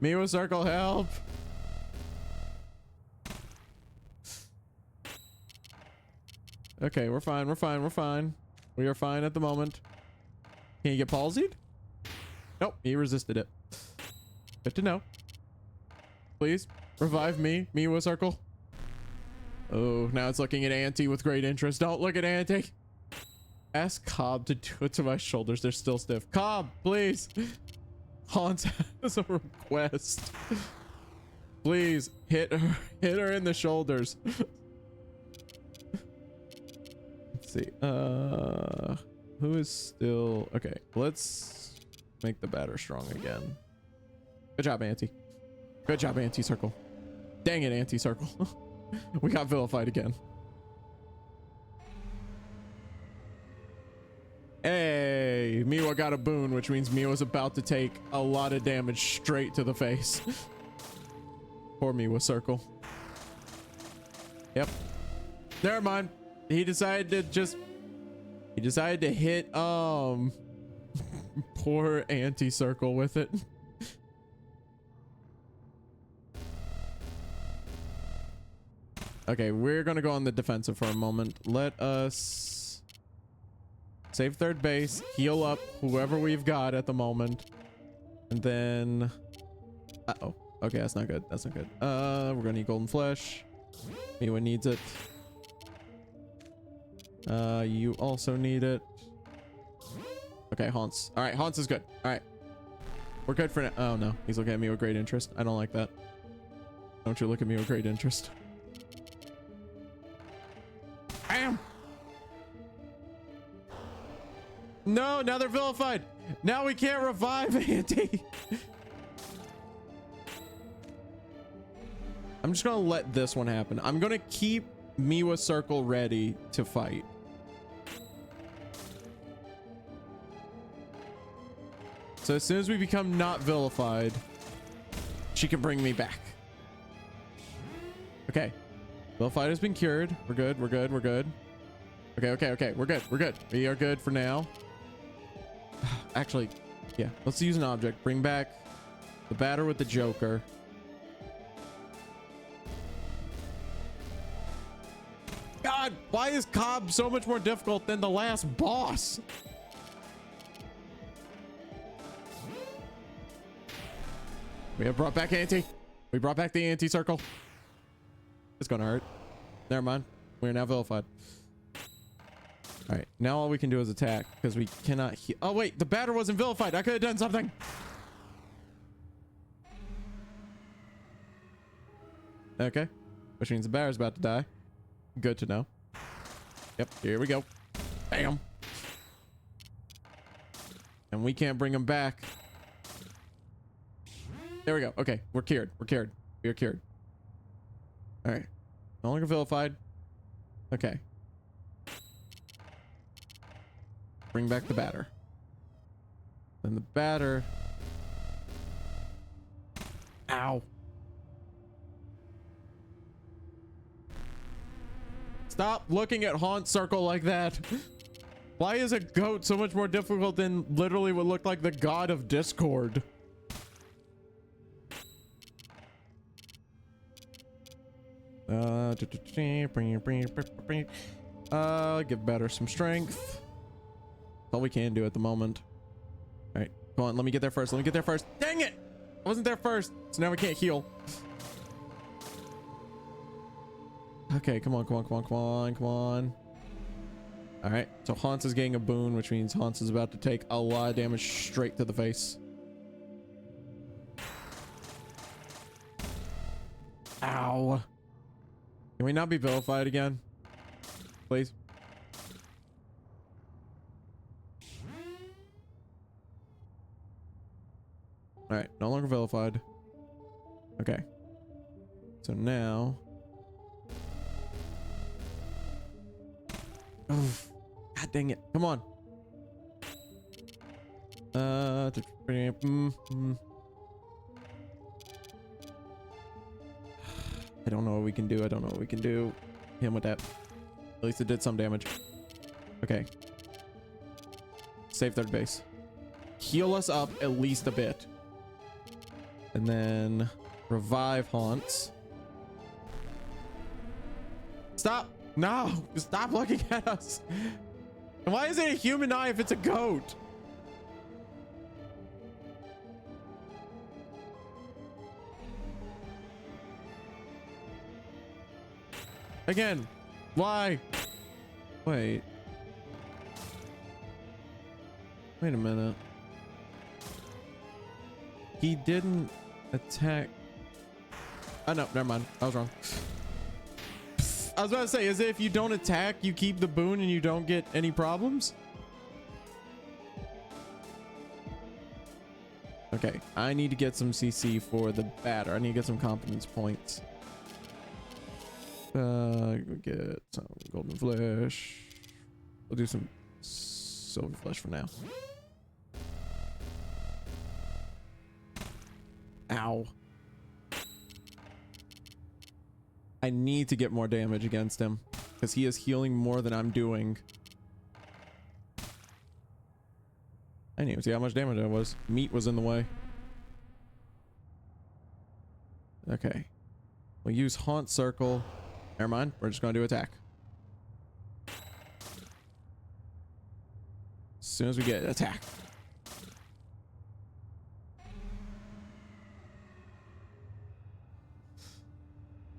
Miwa Circle, help. Okay, we're fine, we're fine, we're fine. We are fine at the moment. Can you get palsied? Nope, he resisted it. Good to know. Please, revive me, Miwa Circle. Oh, now it's looking at Auntie with great interest. Don't look at Auntie. Ask Cobb to do it to my shoulders. They're still stiff. Cobb, please. Hans has a request. Please, hit her in the shoulders. Let's see. Who is still okay? Let's make the batter strong again. Good job, Auntie. Good job, Auntie Circle. Dang it, Auntie Circle. We got vilified again. Hey, Miwa got a boon, which means Miwa's about to take a lot of damage straight to the face. Poor Miwa Circle. Yep. Never mind. He decided to hit poor Auntie Circle with it. Okay, we're gonna go on the defensive for a moment. Let us save third base, heal up whoever we've got at the moment, and then uh-oh. Okay, that's not good. That's not good. We're gonna need golden flesh. Miwa needs it. You also need it. Okay, Hans. All right, Hans is good. All right, we're good for now. Oh no, he's looking at me with great interest. I don't like that. Don't you look at me with great interest. Bam. No, now they're vilified. Now we can't revive Auntie. I'm just gonna let this one happen. I'm gonna keep Miwa Circle ready to fight. So as soon as we become not vilified, she can bring me back. Okay. Vilified has been cured. We're good. We're good. We're good. Okay. We're good. We're good. We are good for now. Actually, yeah. Let's use an object. Bring back the batter with the Joker. God, why is Cobb so much more difficult than the last boss? We have brought back Auntie. We brought back the Auntie Circle. It's gonna hurt. Never mind. We're now vilified. All right, now all we can do is attack because we cannot heal. Oh wait, the batter wasn't vilified. I could have done something. Okay, which means the batter's about to die. Good to know. Yep, here we go. Bam. And we can't bring him back. There we go. Okay, we're cured. We're cured. We are cured. All right. No longer vilified. Okay. Bring back the batter. Then the batter. Ow. Stop looking at Haunt Circle like that. Why is a goat so much more difficult than literally what looked like the god of Discord? Give batter some strength. That's all we can do at the moment. All right, come on, let me get there first. Let me get there first. Dang it! I wasn't there first, so now we can't heal. Okay, come on, come on, come on, come on, come on. All right, so Hans is getting a boon, which means Hans is about to take a lot of damage straight to the face. Ow. Can we not be vilified again? Please? All right, no longer vilified. Okay. So now... Oh, God dang it. Come on. I don't know what we can do. I don't know what we can do. Hit him with that. At least it did some damage. Okay. Save third base. Heal us up at least a bit. And then revive Haunts. Stop. No, stop looking at us. Why is it a human eye if it's a goat? Again, why? Wait a minute. He didn't attack. Oh no, never mind. I was wrong. I was about to say, is it if you don't attack, you keep the boon and you don't get any problems? Okay, I need to get some CC for the batter. I need to get some competence points. Get some golden flesh. We'll do some silver flesh for now. Ow. I need to get more damage against him because he is healing more than I'm doing. I didn't even see how much damage that was. Meat was in the way. Okay. We'll use Haunt Circle. Never mind. We're just going to do attack. As soon as we get attack.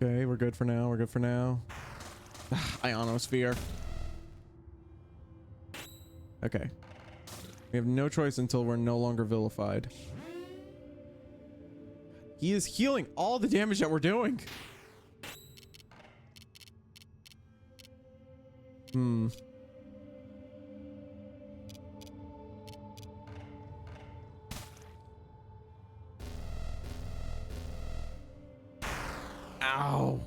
Okay, we're good for now. We're good for now. Ionosphere. Okay. We have no choice until we're no longer vilified. He is healing all the damage that we're doing. Ow.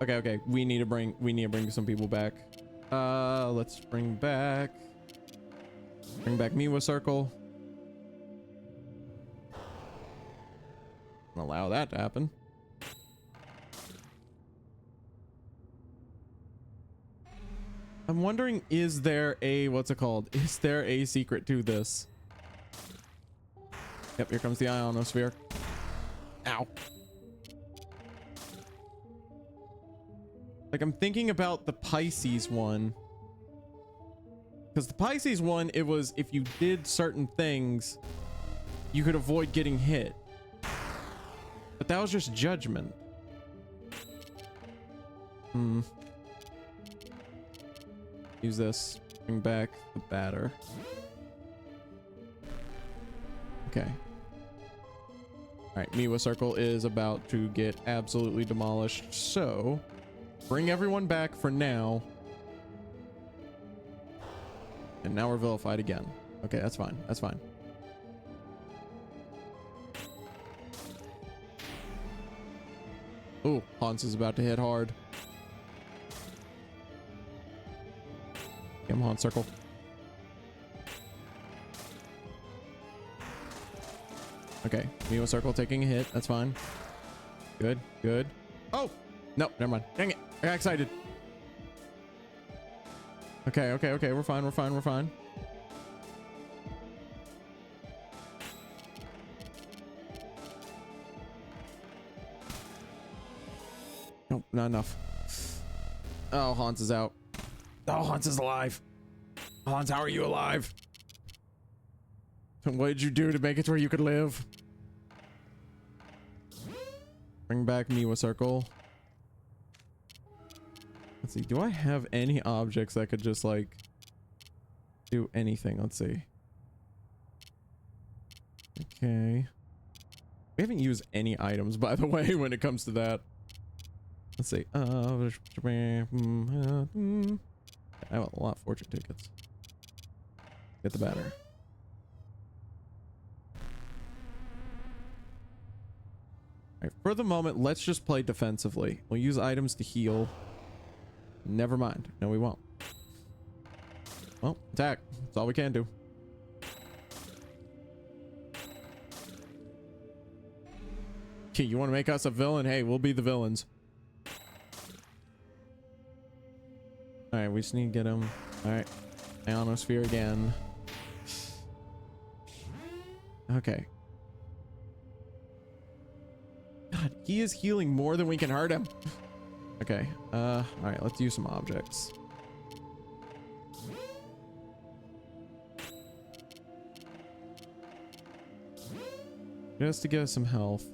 Okay, we need to bring some people back. Let's bring back Miwa Circle. Allow that to happen. I'm wondering, is there a, what's it called? Is there a secret to this? Yep, here comes the Ionosphere. Ow. Like, I'm thinking about the Pisces one. Because the Pisces one, it was if you did certain things, you could avoid getting hit. But that was just judgment. Use this. Bring back the batter. Okay. Alright, Miwa Circle is about to get absolutely demolished. So, bring everyone back for now. And now we're vilified again. Okay, that's fine. That's fine. Oh, Hans is about to hit hard. Come on, Circle. Okay, Miwa Circle taking a hit. That's fine. Good, good. Oh! No, never mind. Dang it. I got excited. Okay, okay, okay. We're fine, we're fine, we're fine. Nope, not enough. Oh, Hans is out. Oh, Hans is alive. Hans, how are you alive? What did you do to make it to where you could live? Bring back Miwa Circle. Let's see. Do I have any objects that could just like do anything? Let's see. Okay. We haven't used any items, by the way, when it comes to that. Let's see. I have a lot of fortune tickets. Get the batter. Alright, for the moment, let's just play defensively. We'll use items to heal. Never mind. No, we won't. Well, attack. That's all we can do. Okay, you want to make us a villain? Hey, we'll be the villains. Alright, we just need to get him. Alright. Ionosphere again. Okay. God, he is healing more than we can hurt him. Okay. Alright, let's use some objects. Just to get us some health.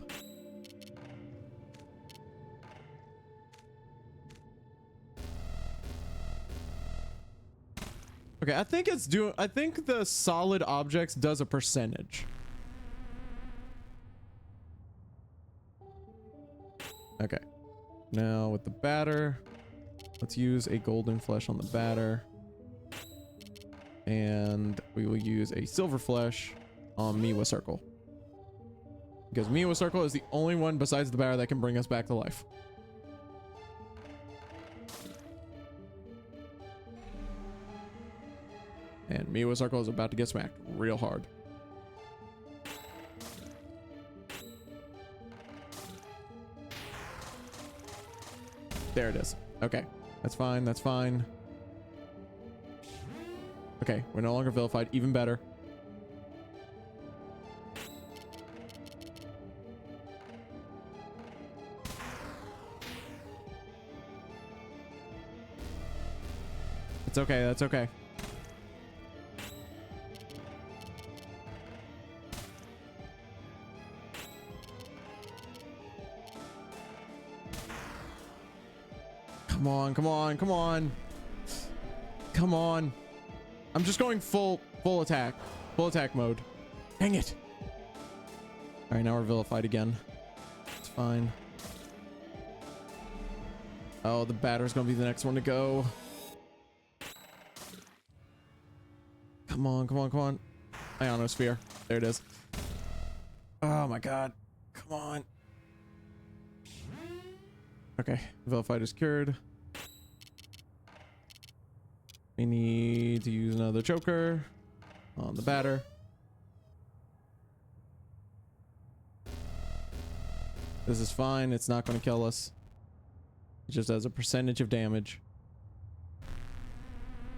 Okay, I think it's doing. I think the solid objects does a percentage. Okay. Now with the batter, let's use a golden flesh on the batter. And we will use a silver flesh on Miwa Circle. Because Miwa Circle is the only one besides the batter that can bring us back to life. And Miwa Circle is about to get smacked real hard. There it is. Okay. That's fine. That's fine. Okay. We're no longer vilified. Even better. It's okay. That's okay. Come on, come on, come on. Come on. I'm just going full attack. Full attack mode. Dang it. All right, now we're vilified again. It's fine. Oh, the batter's gonna be the next one to go. Come on, come on, come on. Ionosphere. There it is. Oh my god. Come on. Okay, vilified is cured. We need to use another choker on the batter. This is fine. It's not going to kill us. It just has a percentage of damage.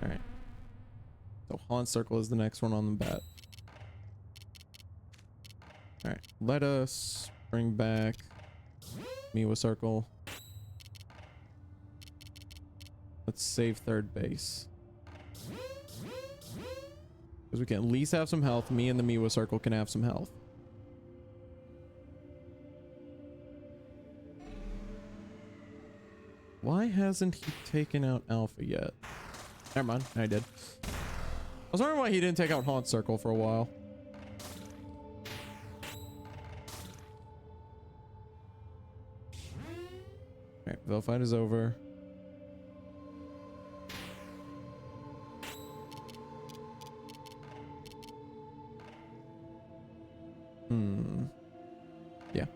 All right. So Haunt Circle is the next one on the bat. All right. Let us bring back Miwa Circle. Let's save third base. Because we can at least have some health. Me and the Miwa Circle can have some health. Why hasn't he taken out Alpha yet? Never mind. I did. I was wondering why he didn't take out Haunt Circle for a while. Alright, vilified is over. Yeah.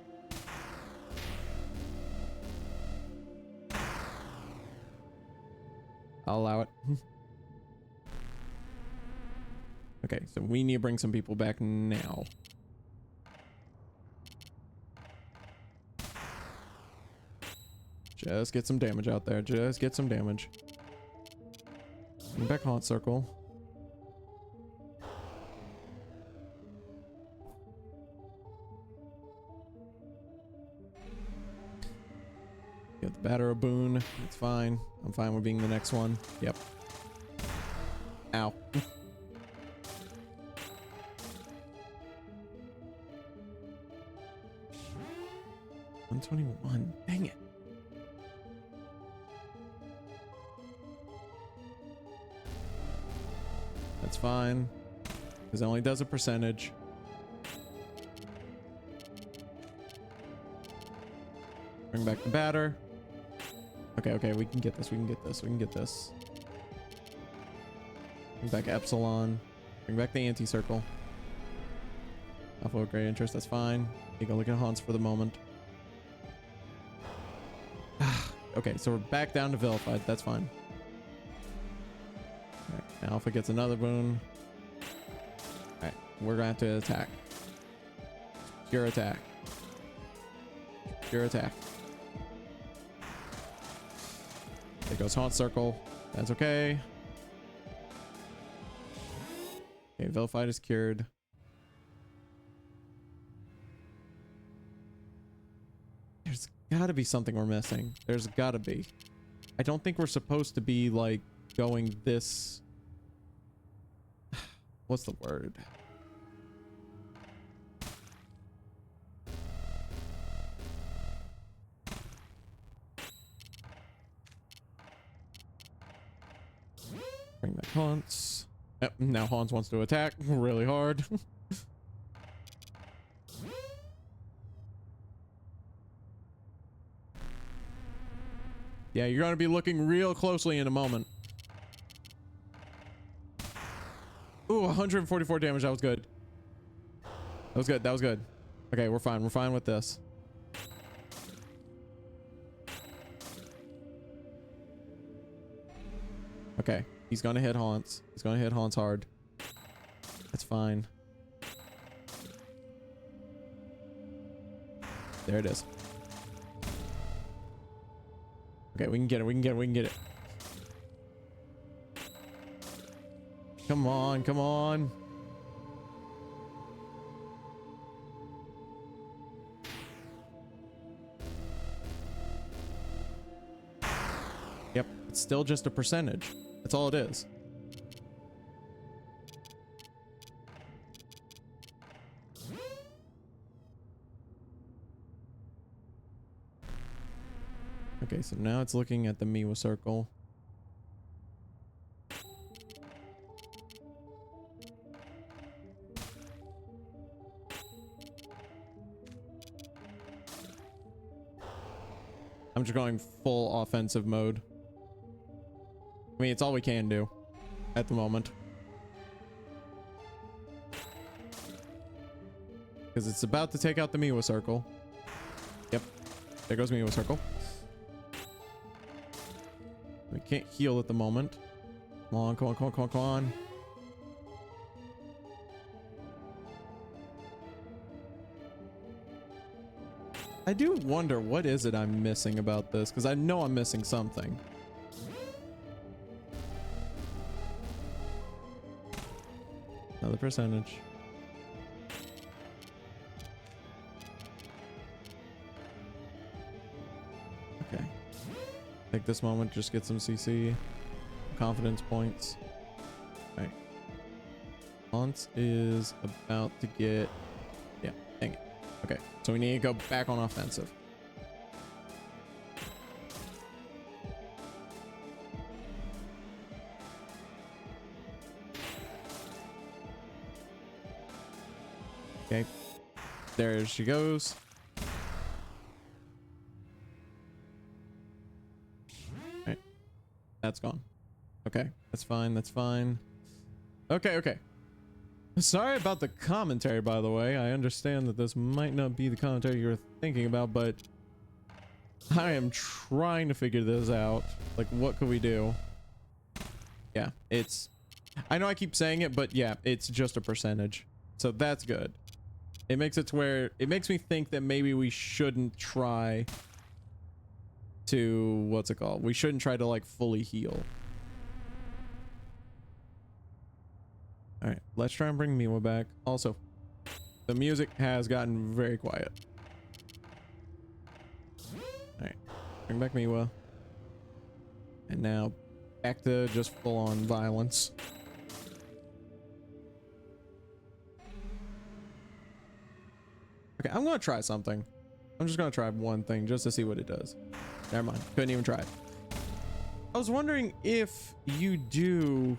I'll allow it. Okay, so we need to bring some people back now. Just get some damage out there. Just get some damage. Bring back Haunt Circle. Get the batter a boon. It's fine. I'm fine with being the next one. Yep. Ow. 121. Dang it. That's fine. Because it only does a percentage. Bring back the batter. Okay, okay, we can get this. We can get this. We can get this. Bring back Epsilon. Bring back the anti-circle. Alpha with great interest. That's fine. You go look at Hans for the moment. Okay, so we're back down to vilified. That's fine. All right, Alpha gets another boon. All right, we're going to have to attack. Pure attack. Pure attack. There goes Haunt Circle. That's okay. Okay, vilified is cured. There's gotta be something we're missing. There's gotta be. I don't think we're supposed to be like going this. What's the word? Bring back Haunts. Yep, now Hans wants to attack really hard. Yeah, you're going to be looking real closely in a moment. Ooh, 144 damage. That was good. That was good. That was good. Okay, we're fine. We're fine with this. Okay, he's going to hit Haunts. He's going to hit Haunts hard. That's fine. There it is. Okay, we can get it. We can get it. We can get it. Come on. Come on. Yep. It's still just a percentage. That's all it is. Okay, so now it's looking at the Miwa circle. I'm just going full offensive mode. I mean, it's all we can do at the moment. Because it's about to take out the Miwa circle. Yep. There goes Miwa circle. We can't heal at the moment. Come on, come on, come on, come on, come on. I do wonder what is it I'm missing about this, because I know I'm missing something. Another percentage. Okay. Take this moment, just get some CC. Confidence points. Alright. Hans is about to get... Yeah, dang it. Okay, so we need to go back on offensive. Okay, there she goes. Alright, that's gone. Okay, that's fine, that's fine. Okay, okay. Sorry about the commentary, by the way. I understand that this might not be the commentary you're thinking about, but I am trying to figure this out. Like, what could we do? Yeah, it's... I know I keep saying it, but yeah, it's just a percentage. So that's good. It makes it to where... It makes me think that maybe we shouldn't try to... What's it called? We shouldn't try to, like, fully heal. All right, let's try and bring Miwa back. Also, the music has gotten very quiet. All right, bring back Miwa. And now back to just full-on violence. Okay, I'm gonna try something. I'm just gonna try one thing just to see what it does. Never mind. Couldn't even try it. I was wondering if you do,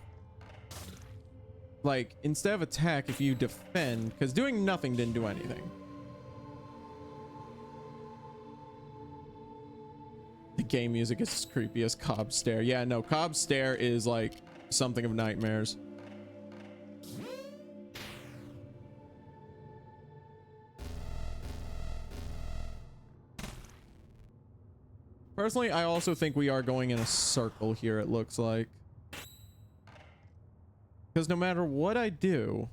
like, instead of attack, if you defend, because doing nothing didn't do anything. The game music is as creepy as Cobb Stare. Yeah, no, Cobb Stare is like something of nightmares. Personally, I also think we are going in a circle here, it looks like. Because no matter what I do,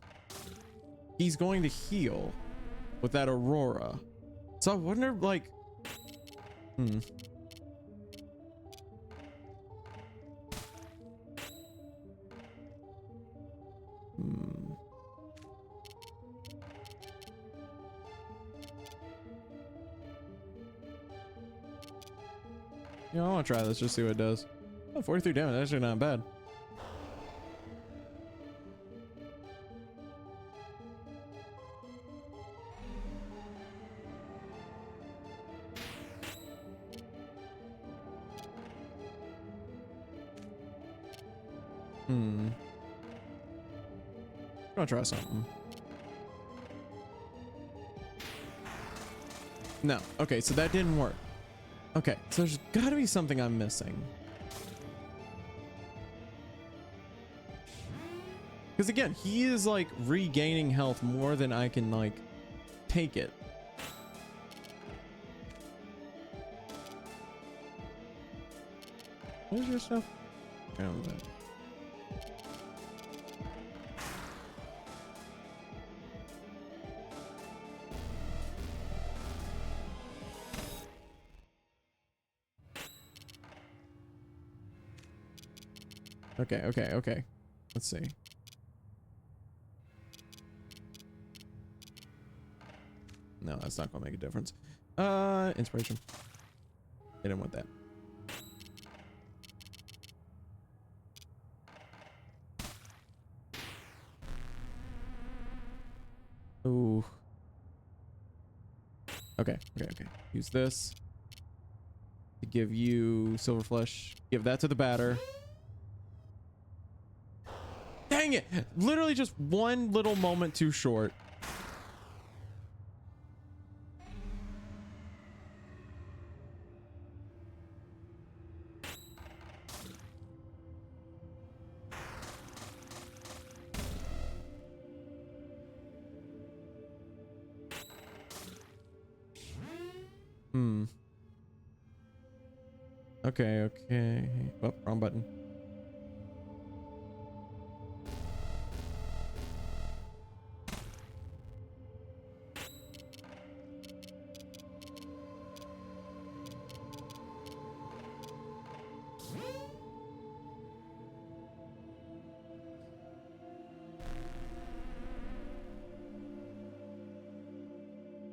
he's going to heal with that Aurora. So I wonder, like... Hmm. Yeah, I want to try this, just see what it does. Oh, 43 damage, that's actually not bad. I'm gonna try something. No. Okay, so that didn't work. Okay, so there's gotta be something I'm missing. Because again, he is like regaining health more than I can like take it. Where's your stuff? Found that. Okay. Let's see. No, that's not gonna make a difference. Inspiration. I didn't want that. Ooh. Okay. Use this to give you Silver Flesh. Give that to the batter. Dang it! Literally just one little moment too short. Okay. Oh, wrong button.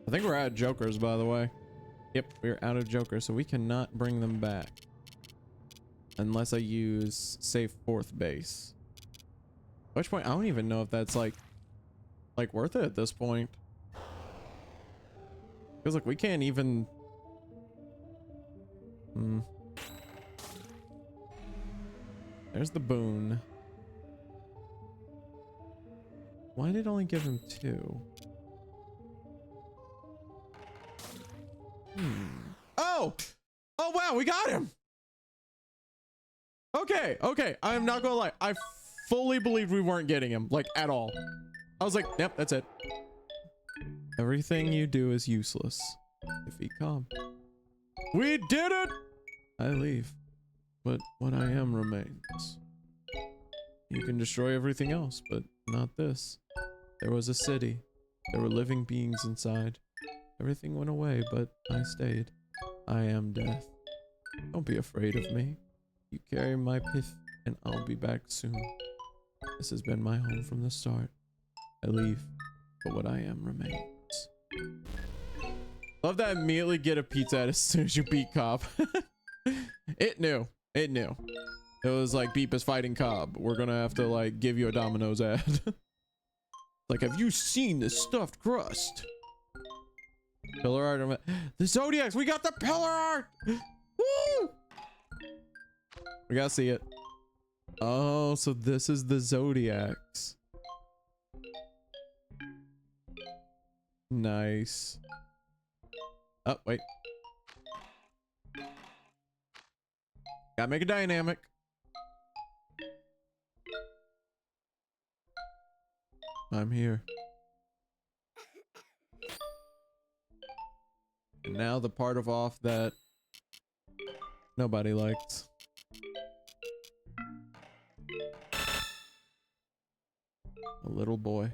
I think we're out of jokers, by the way. Yep, we're out of jokers, so we cannot bring them back. Unless I use save fourth base. At which point, I don't even know if that's like worth it at this point. Because look, we can't even... There's the boon. Why did it only give him 2? Oh wow, we got him. Okay, I'm not gonna lie, I fully believed we weren't getting him, like, at all. I was like, yep, that's it. Everything you do is useless. Defeat Cobb. We did it. I leave, but what I am remains. You can destroy everything else, but not this. There was a city. There were living beings inside. Everything went away, but I stayed. I am death. Don't be afraid of me. You carry my pith, and I'll be back soon. This has been my home from the start. I leave, but what I am remains. Love that I immediately get a pizza as soon as you beat Cobb. It knew. It was like, Beep is fighting Cobb. We're gonna have to like give you a Domino's ad. Like, have you seen this stuffed crust? Pillar art. The Zodiacs. We got the pillar art. Woo! We gotta see it. Oh, so this is the Zodiacs. Nice. Oh, wait. Gotta make it dynamic. I'm here. And now the part of off that nobody liked. A little boy,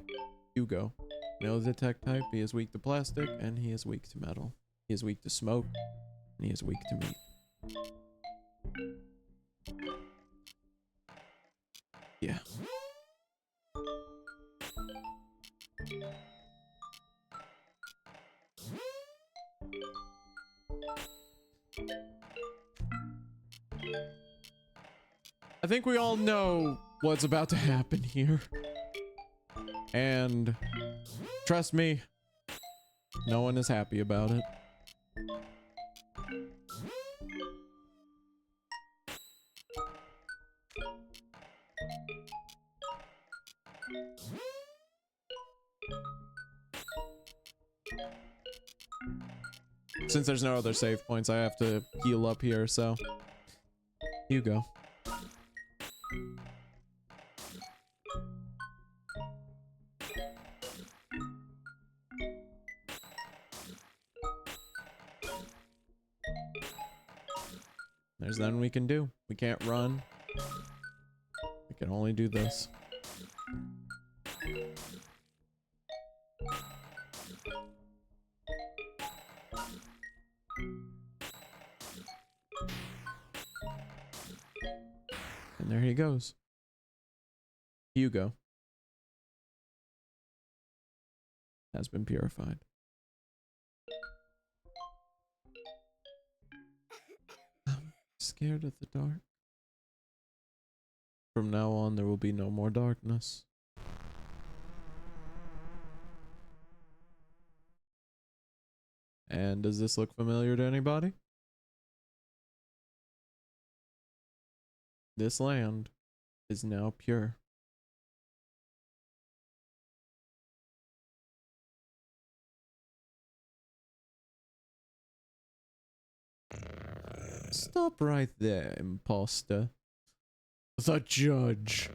Hugo. No detect type, he is weak to plastic, and he is weak to metal. He is weak to smoke, and he is weak to meat. Yeah. I think we all know what's about to happen here. And trust me, no one is happy about it. Since there's no other save points, I have to heal up here, so you go. There's nothing we can do. We can't run. We can only do this. And there he goes. Hugo has been purified. I'm scared of the dark. From now on, there will be no more darkness. And does this look familiar to anybody? This land is now pure. Stop right there, imposter. The judge.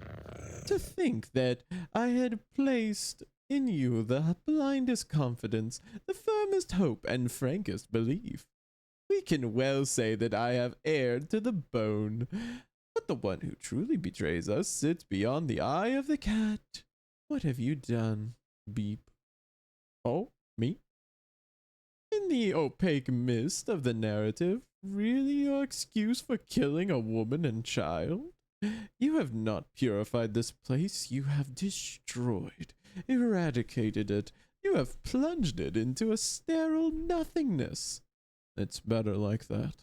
To think that I had placed in you the blindest confidence, the firmest hope, and frankest belief. We can well say that I have erred to the bone. But the one who truly betrays us sits beyond the eye of the cat. What have you done, Beep? Oh, me? In the opaque mist of the narrative, really your excuse for killing a woman and child? You have not purified this place, you have destroyed, eradicated it, you have plunged it into a sterile nothingness. It's better like that.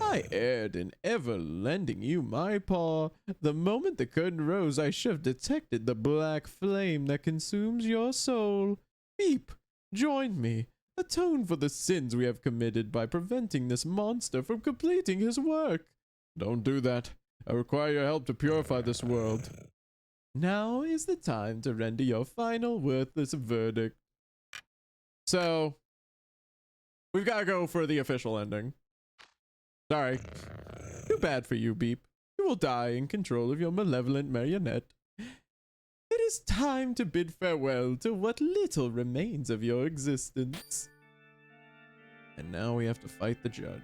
I erred in ever lending you my paw. The moment the curtain rose, I should have detected the black flame that consumes your soul. Beep, join me. Atone for the sins we have committed by preventing this monster from completing his work. Don't do that. I require your help to purify this world. Now is the time to render your final worthless verdict. So, we've got to go for the official ending. Sorry. Too bad for you, Beep. You will die in control of your malevolent marionette. It is time to bid farewell to what little remains of your existence. And now we have to fight the judge.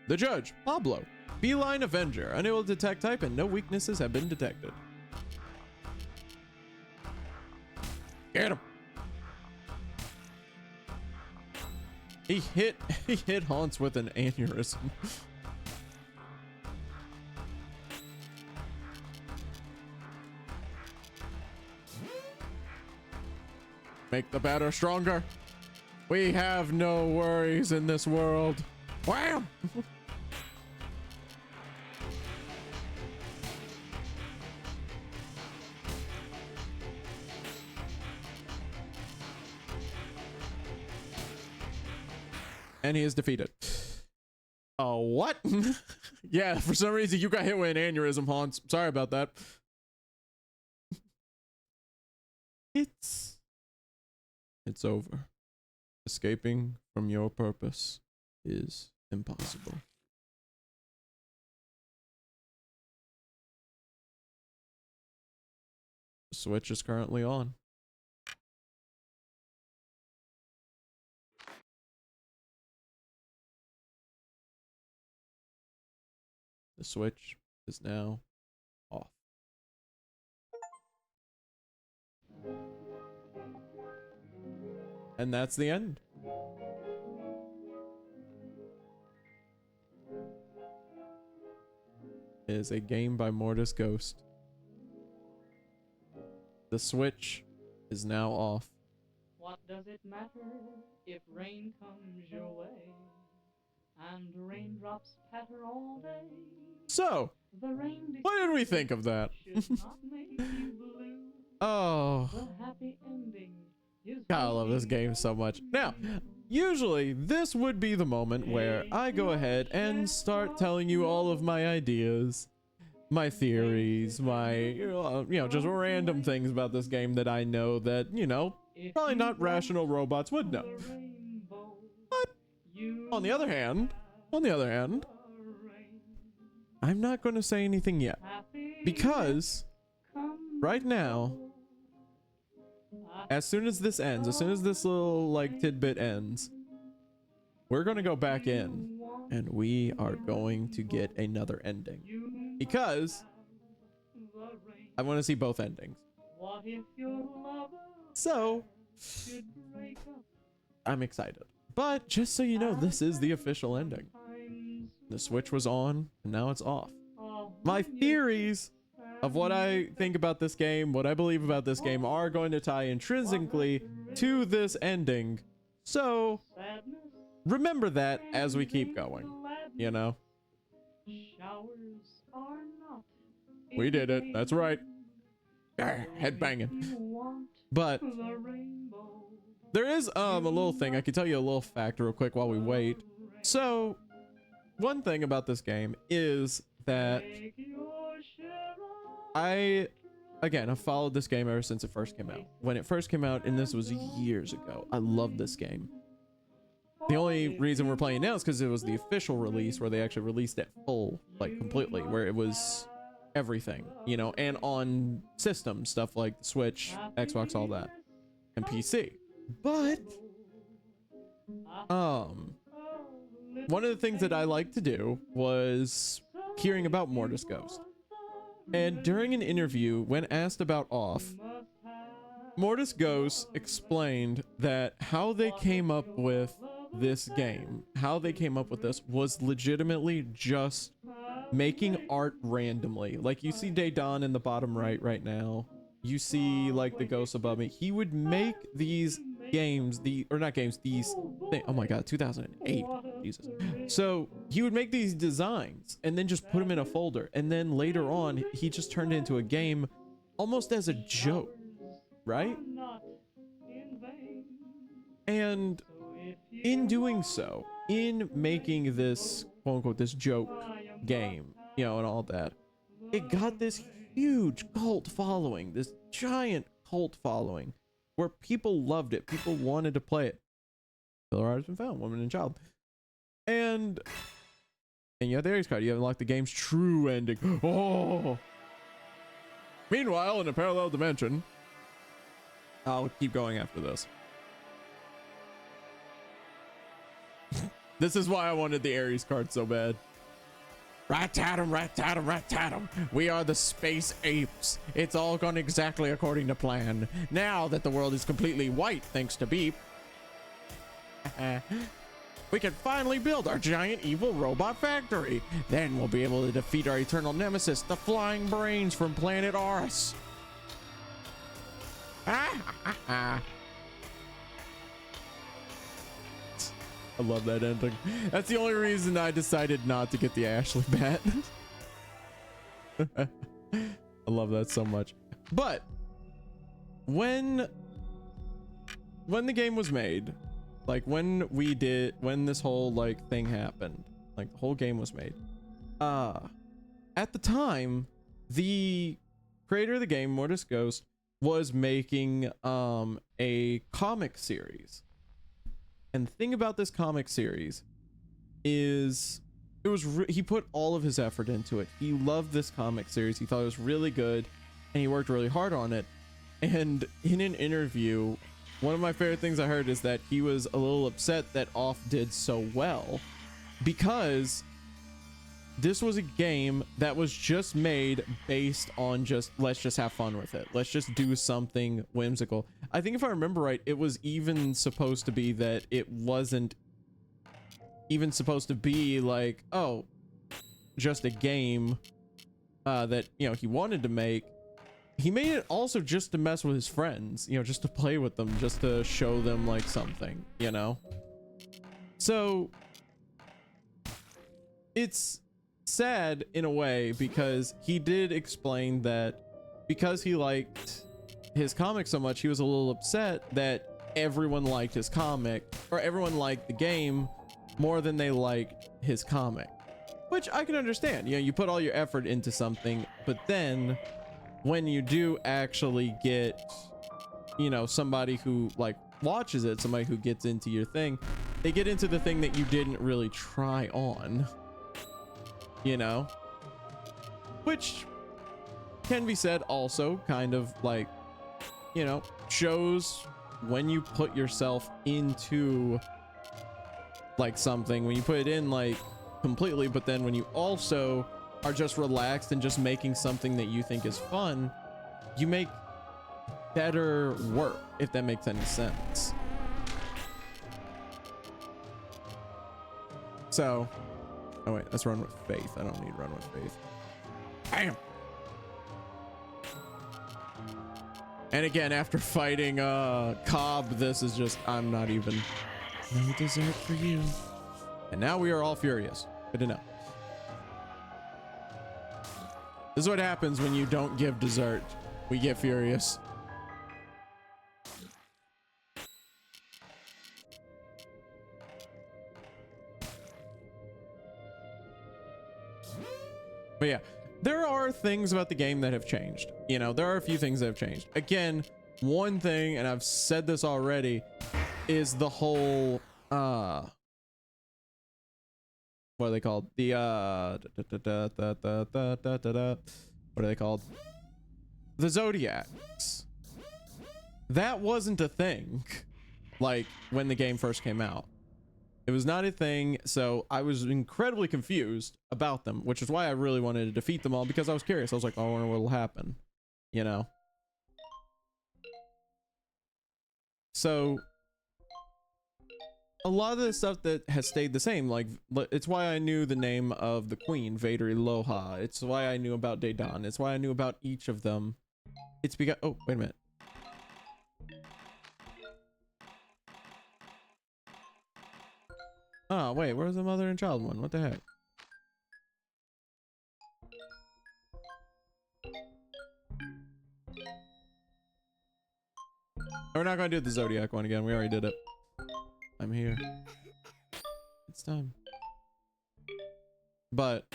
The judge, Pablo. Feline Avenger. Unable to detect type and no weaknesses have been detected. Get him. He hit Haunts with an aneurysm. Make the batter stronger. We have no worries in this world. Wham! And he is defeated. Oh, what? Yeah, for some reason you got hit with an aneurysm, Hans. Sorry about that. It's over. Escaping from your purpose is impossible. The switch is currently on. The switch is now off. And that's the end. It is a game by Mortis Ghost. The switch is now off. What does it matter if rain comes your way and raindrops patter all day? So, The rain what did we think of that? should not make you blue. Oh, The happy ending is God, I love this game so much. Now, usually this would be the moment where I go ahead and start telling you all of my ideas, my theories, my, just random things about this game that I know that, probably not rational robots would know. But on the other hand, I'm not going to say anything yet, because right now, as soon as this ends, as soon as this little tidbit ends, we're going to go back in and we are going to get another ending, because I want to see both endings. So I'm excited, but just so you know, this is the official ending. The switch was on and now it's off. My theories of what I think about this game, what I believe about this game, are going to tie intrinsically to this ending. So remember that as we keep going, We did it. That's right. Head banging. But there is a little thing. I can tell you a little fact real quick while we wait. So one thing about this game is that I have followed this game ever since it first came out. When it first came out, and this was years ago, I loved this game. The only reason we're playing now is because it was the official release where they actually released it full, completely, where it was everything, and on systems, stuff like the Switch, Xbox, all that, and PC. But one of the things that I liked to do was hearing about Mortis Ghost. And during an interview, when asked about Off, Mortis Ghost explained that how they came up with this game, how they came up with this, was legitimately just making art randomly. Like, you see Daydon in the bottom right now. You see, the ghosts above me. He would make these games, oh my god, 2008, Jesus. So he would make these designs and then just put them in a folder, and then later on he just turned it into a game almost as a joke, right? And in doing so, in making this quote unquote this joke game, and all that, it got this huge cult following, this giant cult following, where people loved it. People wanted to play it. Killer art has been found, woman and child. And you have the Ares card. You have unlocked the game's true ending. Oh! Meanwhile, in a parallel dimension, I'll keep going after this. This is why I wanted the Ares card so bad. Rat-tat-em, rat-tat-em, rat-tat-em. We are the space apes. It's all gone exactly according to plan. Now that the world is completely white, thanks to Beep, we can finally build our giant evil robot factory. Then we'll be able to defeat our eternal nemesis, the flying brains from planet Arus. I love that ending. That's the only reason I decided not to get the Ashley bat. I love that so much. But when the game was made, like when this whole like thing happened, like the whole game was made, at the time, the creator of the game, Mortis Ghost, was making a comic series. And the thing about this comic series is he put all of his effort into it. He loved this comic series. He thought it was really good and he worked really hard on it. And in an interview, one of my favorite things I heard is that he was a little upset that Off did so well, because this was a game that was just made based on just, let's just have fun with it. Let's just do something whimsical. I think if I remember right, it was even supposed to be that it wasn't even supposed to be like, oh, just a game that, you know, he wanted to make. He made it also just to mess with his friends, you know, just to play with them, just to show them like something, you know? So it's sad in a way, because he did explain that because he liked his comic so much, he was a little upset that everyone liked his comic, or everyone liked the game more than they liked his comic, which I can understand. You know, you put all your effort into something, but then when you do actually get, you know, somebody who like watches it, somebody who gets into your thing, they get into the thing that you didn't really try on, you know, which can be said also kind of like, you know, shows when you put yourself into like something, when you put it in like completely, but then when you also are just relaxed and just making something that you think is fun, you make better work, if that makes any sense. So, oh wait, let's run with faith. I don't need run with faith. Bam! And again, after fighting Cobb, this is just, I'm not even, no dessert for you. And now we are all furious. Good to know. This is what happens when you don't give dessert. We get furious. But yeah, there are things about the game that have changed. You know, there are a few things that have changed. Again, one thing, and I've said this already, is the whole what are they called? The what are they called? The Zodiacs. That wasn't a thing like when the game first came out. It was not a thing, so I was incredibly confused about them, which is why I really wanted to defeat them all, because I was curious. I was like, oh, I wonder what'll happen, you know? So a lot of the stuff that has stayed the same, like, it's why I knew the name of the queen, Vader Iloha. It's why I knew about Dedan. It's why I knew about each of them. It's because, oh, wait a minute. Oh, wait, where's the mother and child one? What the heck? We're not gonna do the Zodiac one again. We already did it. I'm here. It's time. But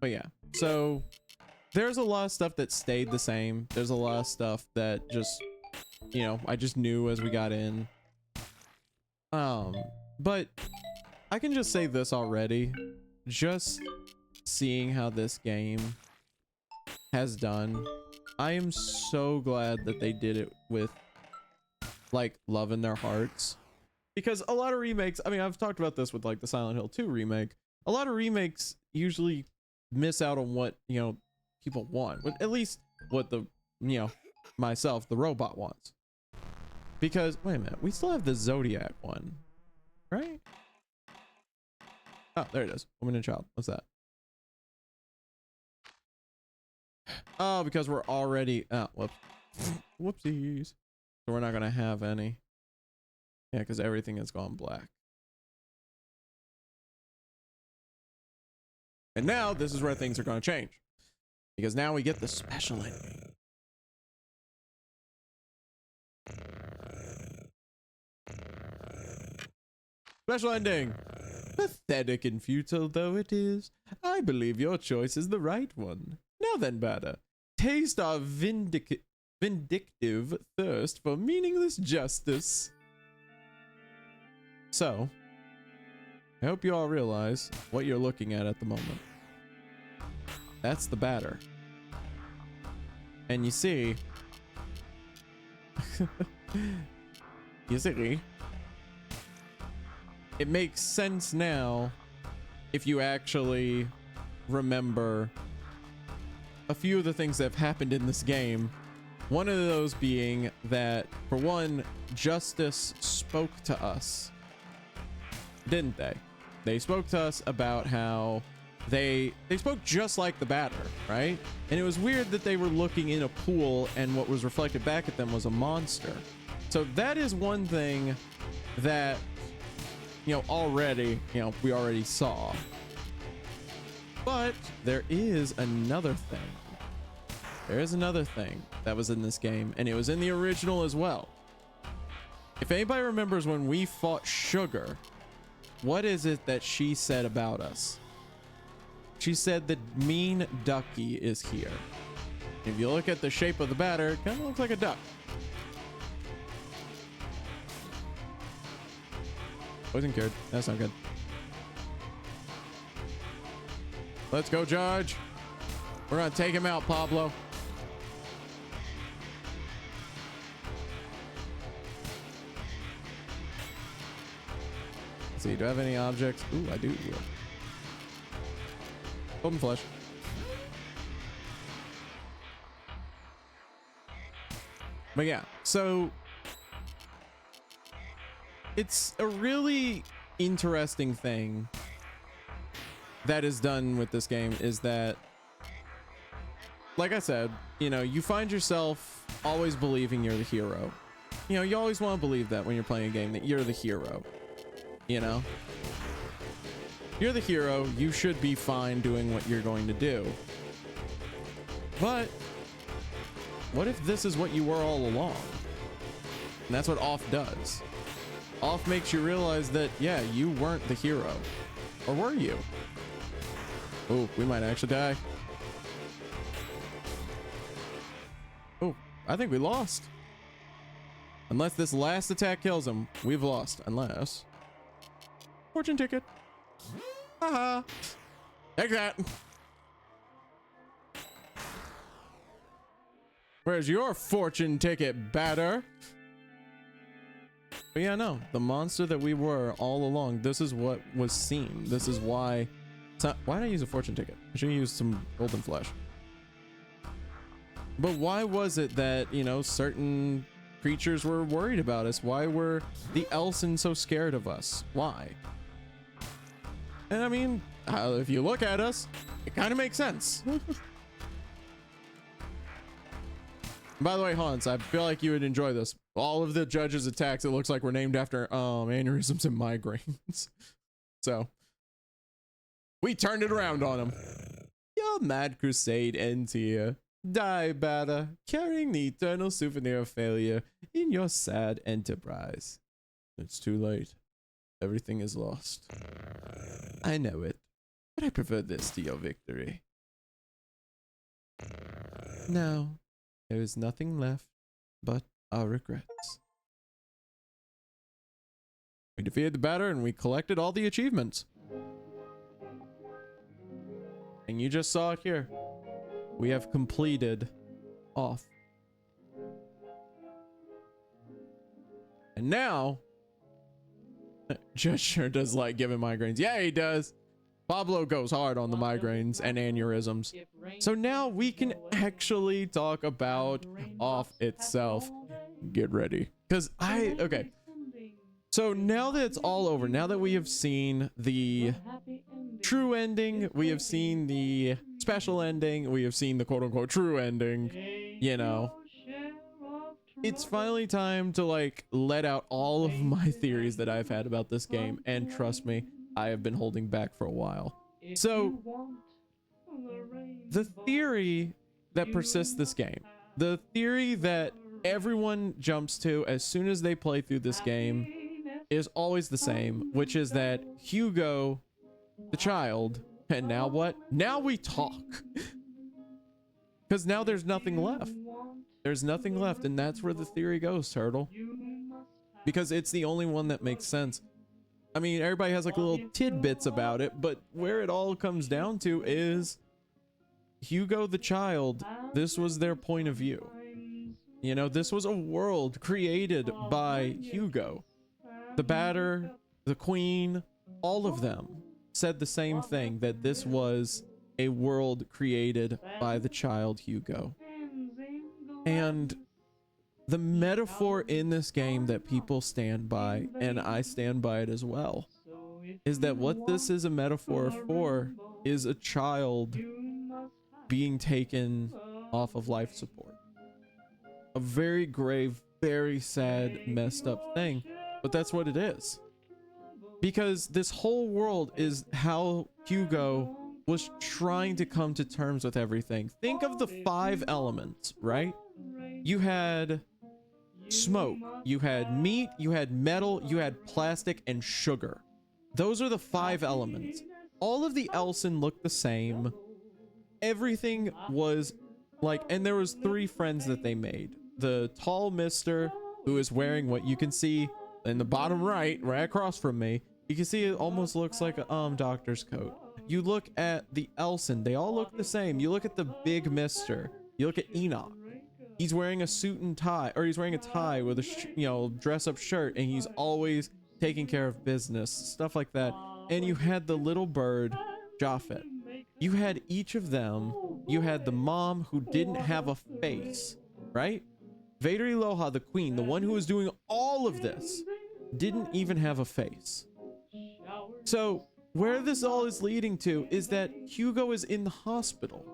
yeah, so there's a lot of stuff that stayed the same. There's a lot of stuff that just, you know, I just knew as we got in. But I can just say this already. Just seeing how this game has done, I am so glad that they did it with like love in their hearts, because a lot of remakes, I mean, I've talked about this with like the Silent Hill 2 remake. A lot of remakes usually miss out on what, you know, people want, at least what the, you know, myself, the robot wants. Because wait a minute, we still have the Zodiac one, right? Oh, there it is. Woman and child. What's that? Oh, because we're already, oh, whoops. Whoopsies. So we're not gonna have any. Yeah, because everything has gone black. And now this is where things are gonna change, because now we get the special ending. Special ending. Pathetic and futile though it is, I believe your choice is the right one. Now then, Bada, taste our vindictive thirst for meaningless justice. So, I hope you all realize what you're looking at the moment. That's the batter. And you see, it makes sense now if you actually remember a few of the things that have happened in this game. One of those being that, for one, Justice spoke to us, didn't they? They spoke to us about how they spoke just like the batter, right? And it was weird that they were looking in a pool and what was reflected back at them was a monster. So that is one thing that, you know, already, we already saw. But there is another thing. There is another thing that was in this game, and it was in the original as well. If anybody remembers when we fought Sugar, what is it that she said about us? She said that Mean Ducky is here. If you look at the shape of the batter, it kind of looks like a duck. Wasn't good. That's not good. Let's go, Judge. We're gonna take him out, Pablo. Let's see, do I have any objects? Ooh, I do. Golden flesh. But yeah, so it's a really interesting thing that is done with this game is that, like I said, you find yourself always believing you're the hero. You always want to believe that when you're playing a game that you're the hero. You're the hero, you should be fine doing what you're going to do. But what if this is what you were all along? And that's what Off does. Off makes you realize that, yeah, you weren't the hero. Or were you? Oh, we might actually die. Oh, I think we lost. Unless this last attack kills him, we've lost. Unless... Fortune ticket. Haha. Take that. Where's your fortune ticket, batter? But yeah, no, the monster that we were all along, this is what was seen. This is why... Why did I use a fortune ticket? I should have used some golden flesh. But why was it that, certain creatures were worried about us? Why were the Elsen so scared of us? Why? And I mean, if you look at us, it kind of makes sense. By the way, Hans, I feel like you would enjoy this. All of the judges' attacks, it looks like, were named after aneurysms and migraines. So we turned it around on him. Your mad crusade ends here. Die, Bada, carrying the eternal souvenir of failure in your sad enterprise. It's too late. Everything is lost. I know it, but I prefer this to your victory. Now, there is nothing left but our regrets. We defeated the batter and we collected all the achievements. And you just saw it here. We have completed Off. And now, Judge sure does like giving migraines. Yeah, he does. Pablo goes hard on the migraines and aneurysms. So now we can actually talk about Off itself. Get ready. Because okay. So now that it's all over, now that we have seen the true ending, we have seen the special ending, we have seen the quote-unquote true ending, it's finally time to let out all of my theories that I've had about this game, and trust me, I have been holding back for a while. So the theory that persists this game, the theory that everyone jumps to as soon as they play through this game is always the same, which is that Hugo, the child, and now what? Now we talk. Because now there's nothing left. There's nothing left, and that's where the theory goes, Turtle. Because it's the only one that makes sense. I mean, everybody has like little tidbits about it, but where it all comes down to is Hugo the child, this was their point of view. You know, this was a world created by Hugo. The Batter, the Queen, all of them said the same thing, that this was a world created by the child Hugo. And the metaphor in this game that people stand by, and I stand by it as well, is that what this is a metaphor for is a child being taken off of life support. A very grave, very sad, messed up thing, but that's what it is. Because this whole world is how Hugo was trying to come to terms with everything. Think of the 5 elements, right? You had smoke, you had meat, you had metal, you had plastic, and sugar. Those are the 5 elements. All of the Elson looked the same. Everything was like, and there was 3 friends that they made. The tall mister, who is wearing what you can see in the bottom right across from me. You can see it almost looks like a doctor's coat. You look at the Elson, they all look the same. You look at the big mister, you look at Enoch. He's wearing a suit and tie, or he's wearing a tie with a dress up shirt, and he's always taking care of business, stuff like that. And you had the little bird, Japhet. You had each of them. You had the mom who didn't have a face, right? Vader Iloha, the queen, the one who was doing all of this, didn't even have a face. So where this all is leading to is that Hugo is in the hospital.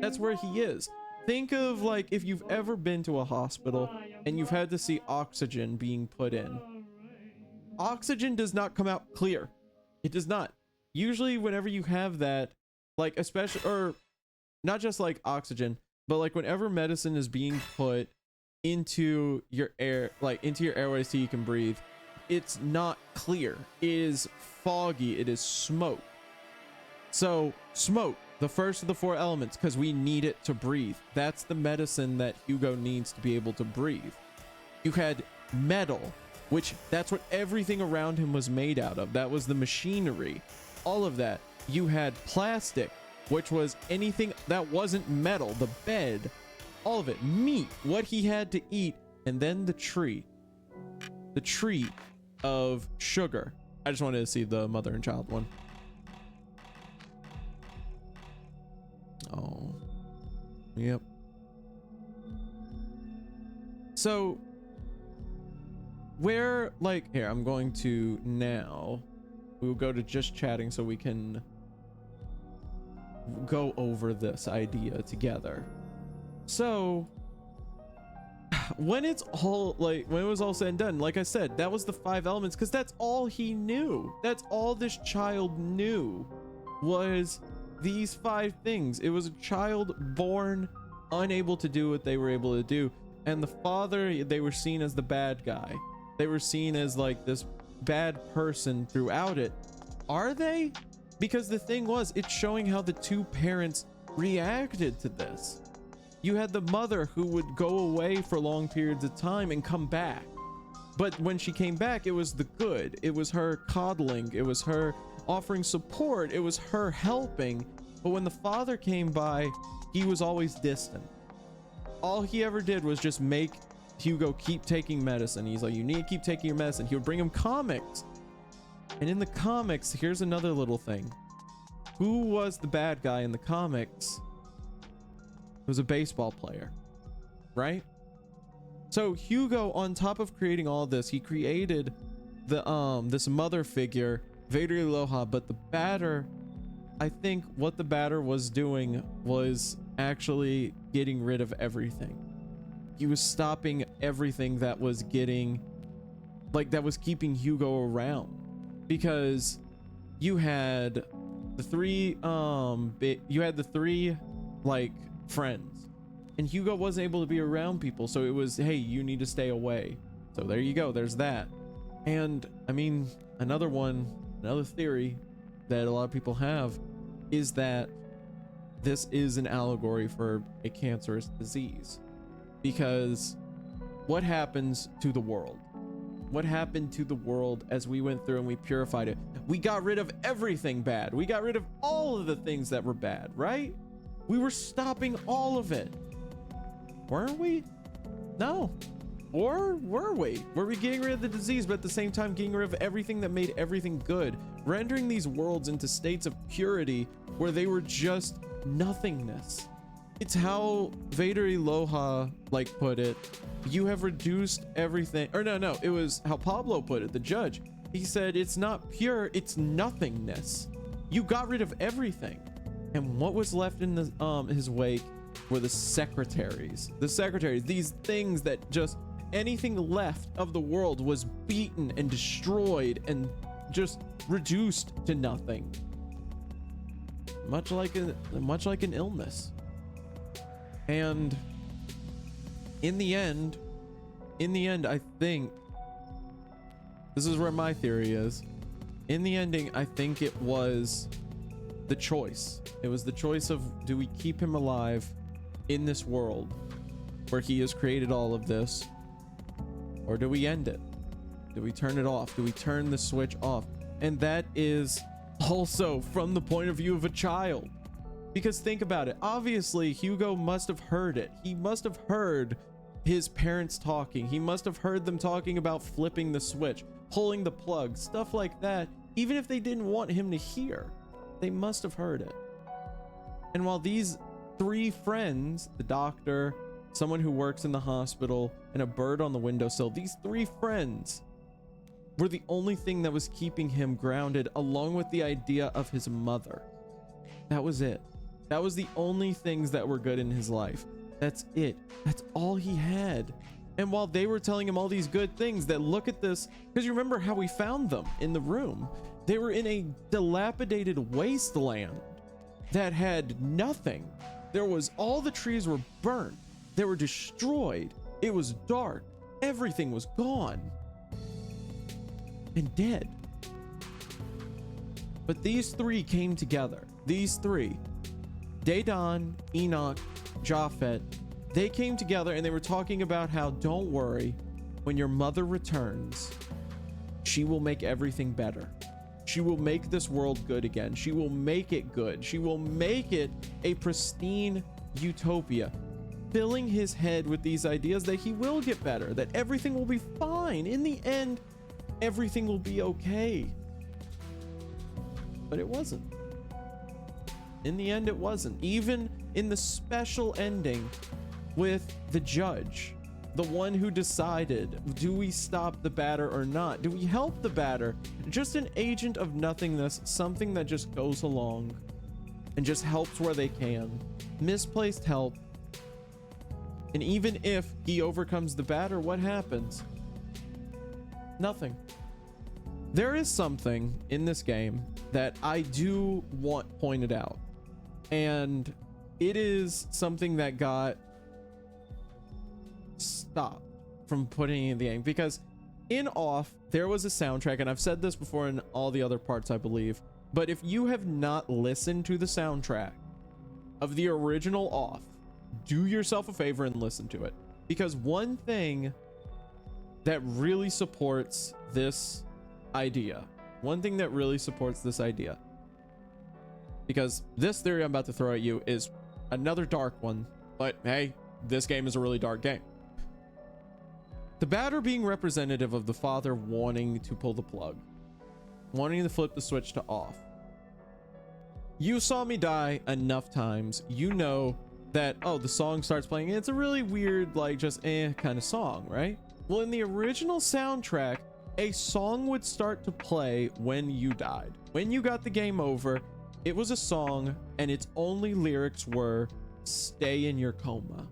That's where he is. Think of like if you've ever been to a hospital and you've had to see oxygen being put in. Oxygen does not come out clear. It does not. Usually whenever you have that, like especially, or not just like oxygen, but like whenever medicine is being put into your air, like into your airways so you can breathe, it's not clear. It is foggy. It is smoke. So smoke, the first of the 4 elements, because we need it to breathe. That's the medicine that Hugo needs to be able to breathe. You had metal, which that's what everything around him was made out of. That was the machinery, all of that. You had plastic, which was anything that wasn't metal, the bed, all of it. Meat, what he had to eat, and then the tree of sugar. I just wanted to see the mother and child one. Oh, yep. So where, like, here, I'm going to now, we'll go to just chatting so we can go over this idea together. So when it's all like, when it was all said and done, like I said, that was the 5 elements, because that's all he knew. That's all this child knew, was these 5 things. It was a child born unable to do what they were able to do, and the father, they were seen as the bad guy. They were seen as like this bad person throughout it. Are they? Because the thing was, it's showing how the 2 parents reacted to this. You had the mother who would go away for long periods of time and come back. But when she came back, it was the good. It was her coddling. It was her offering support. It was her helping. But when the father came by, he was always distant. All he ever did was just make Hugo keep taking medicine. He's like, you need to keep taking your medicine. He would bring him comics. And in the comics, here's another little thing. Who was the bad guy in the comics? It was a baseball player, right? So Hugo, on top of creating all this, he created the this mother figure, Vader Iloha, but the Batter, I think what the Batter was doing was actually getting rid of everything. He was stopping everything that was getting, like, that was keeping Hugo around, because you had the 3 like friends. And Hugo wasn't able to be around people, so it was, hey, you need to stay away. So there you go, there's that. And I mean, another theory that a lot of people have is that this is an allegory for a cancerous disease. Because what happens to the world? What happened to the world as we went through and we purified it? We got rid of everything bad. We got rid of all of the things that were bad, right? We were stopping all of it. Weren't we? No. Or were we? Were we getting rid of the disease, but at the same time getting rid of everything that made everything good, rendering these worlds into states of purity where they were just nothingness? It's how Vader Iloha put it. You have reduced everything, or no, it was how Pablo put it, the judge. He said, it's not pure, it's nothingness. You got rid of everything. And what was left in the, his wake were the secretaries. The secretaries, these things that just anything left of the world was beaten and destroyed and just reduced to nothing. Much like an illness. And in the end, I think this is where my theory is. In the ending, I think it was the choice. It was the choice of, do we keep him alive in this world where he has created all of this, or do we end it? Do we turn it off? Do we turn the switch off? And that is also from the point of view of a child. Because think about it. Obviously, Hugo must have heard it. He must have heard his parents talking. He must have heard them talking about flipping the switch, pulling the plug, stuff like that. Even if they didn't want him to hear, they must have heard it. And while these three friends, the doctor, someone who works in the hospital, and a bird on the windowsill, these three friends were the only thing that was keeping him grounded, along with the idea of his mother. That was it. That was the only things that were good in his life. That's it. That's all he had. And while they were telling him all these good things, that look at this, because you remember how we found them in the room. They were in a dilapidated wasteland that had nothing. There was, all the trees were burnt. They were destroyed. It was dark. Everything was gone and dead. But these three came together. These three, Dedan, Enoch, Japhet, they came together and they were talking about how, don't worry, when your mother returns, she will make everything better. She will make this world good again. She will make it good. She will make it a pristine utopia, filling his head with these ideas that he will get better, that everything will be fine. In the end, everything will be okay. But it wasn't. In the end, it wasn't. Even in the special ending with the judge, the one who decided, do we stop the batter or not? Do we help the batter? Just an agent of nothingness, something that just goes along and just helps where they can. Misplaced help. And even if he overcomes the batter, what happens? Nothing. There is something in this game that I do want pointed out. And it is something that got stopped from putting in the game, because in Off there was a soundtrack, and I've said this before in all the other parts, I believe, but if you have not listened to the soundtrack of the original Off, do yourself a favor and listen to it, because one thing that really supports this idea, because this theory I'm about to throw at you is another dark one, but hey, this game is a really dark game. The batter being representative of the father wanting to pull the plug, wanting to flip the switch to off. You saw me die enough times, you know that, oh, the song starts playing, and it's a really weird, like, just kind of song, right? Well, in the original soundtrack, a song would start to play when you died. When you got the game over, it was a song, and its only lyrics were, stay in your coma.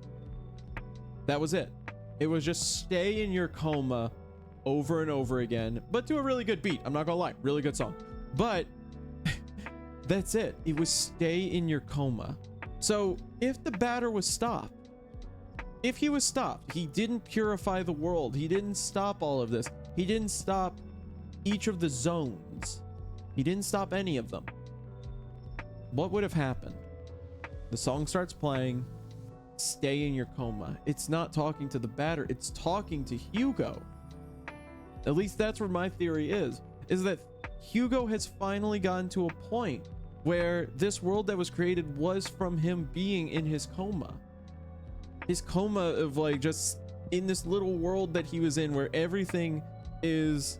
That was it. It was just stay in your coma over and over again, but to a really good beat. I'm not gonna lie, really good song. But that's it. It was stay in your coma. So if the batter was stopped, if he was stopped, he didn't purify the world. He didn't stop all of this. He didn't stop each of the zones. He didn't stop any of them. What would have happened? The song starts playing. Stay in your coma. It's not talking to the batter. It's talking to Hugo. At least that's where my theory is that Hugo has finally gotten to a point where this world that was created was from him being in his coma. His coma of like just in this little world that he was in, where everything is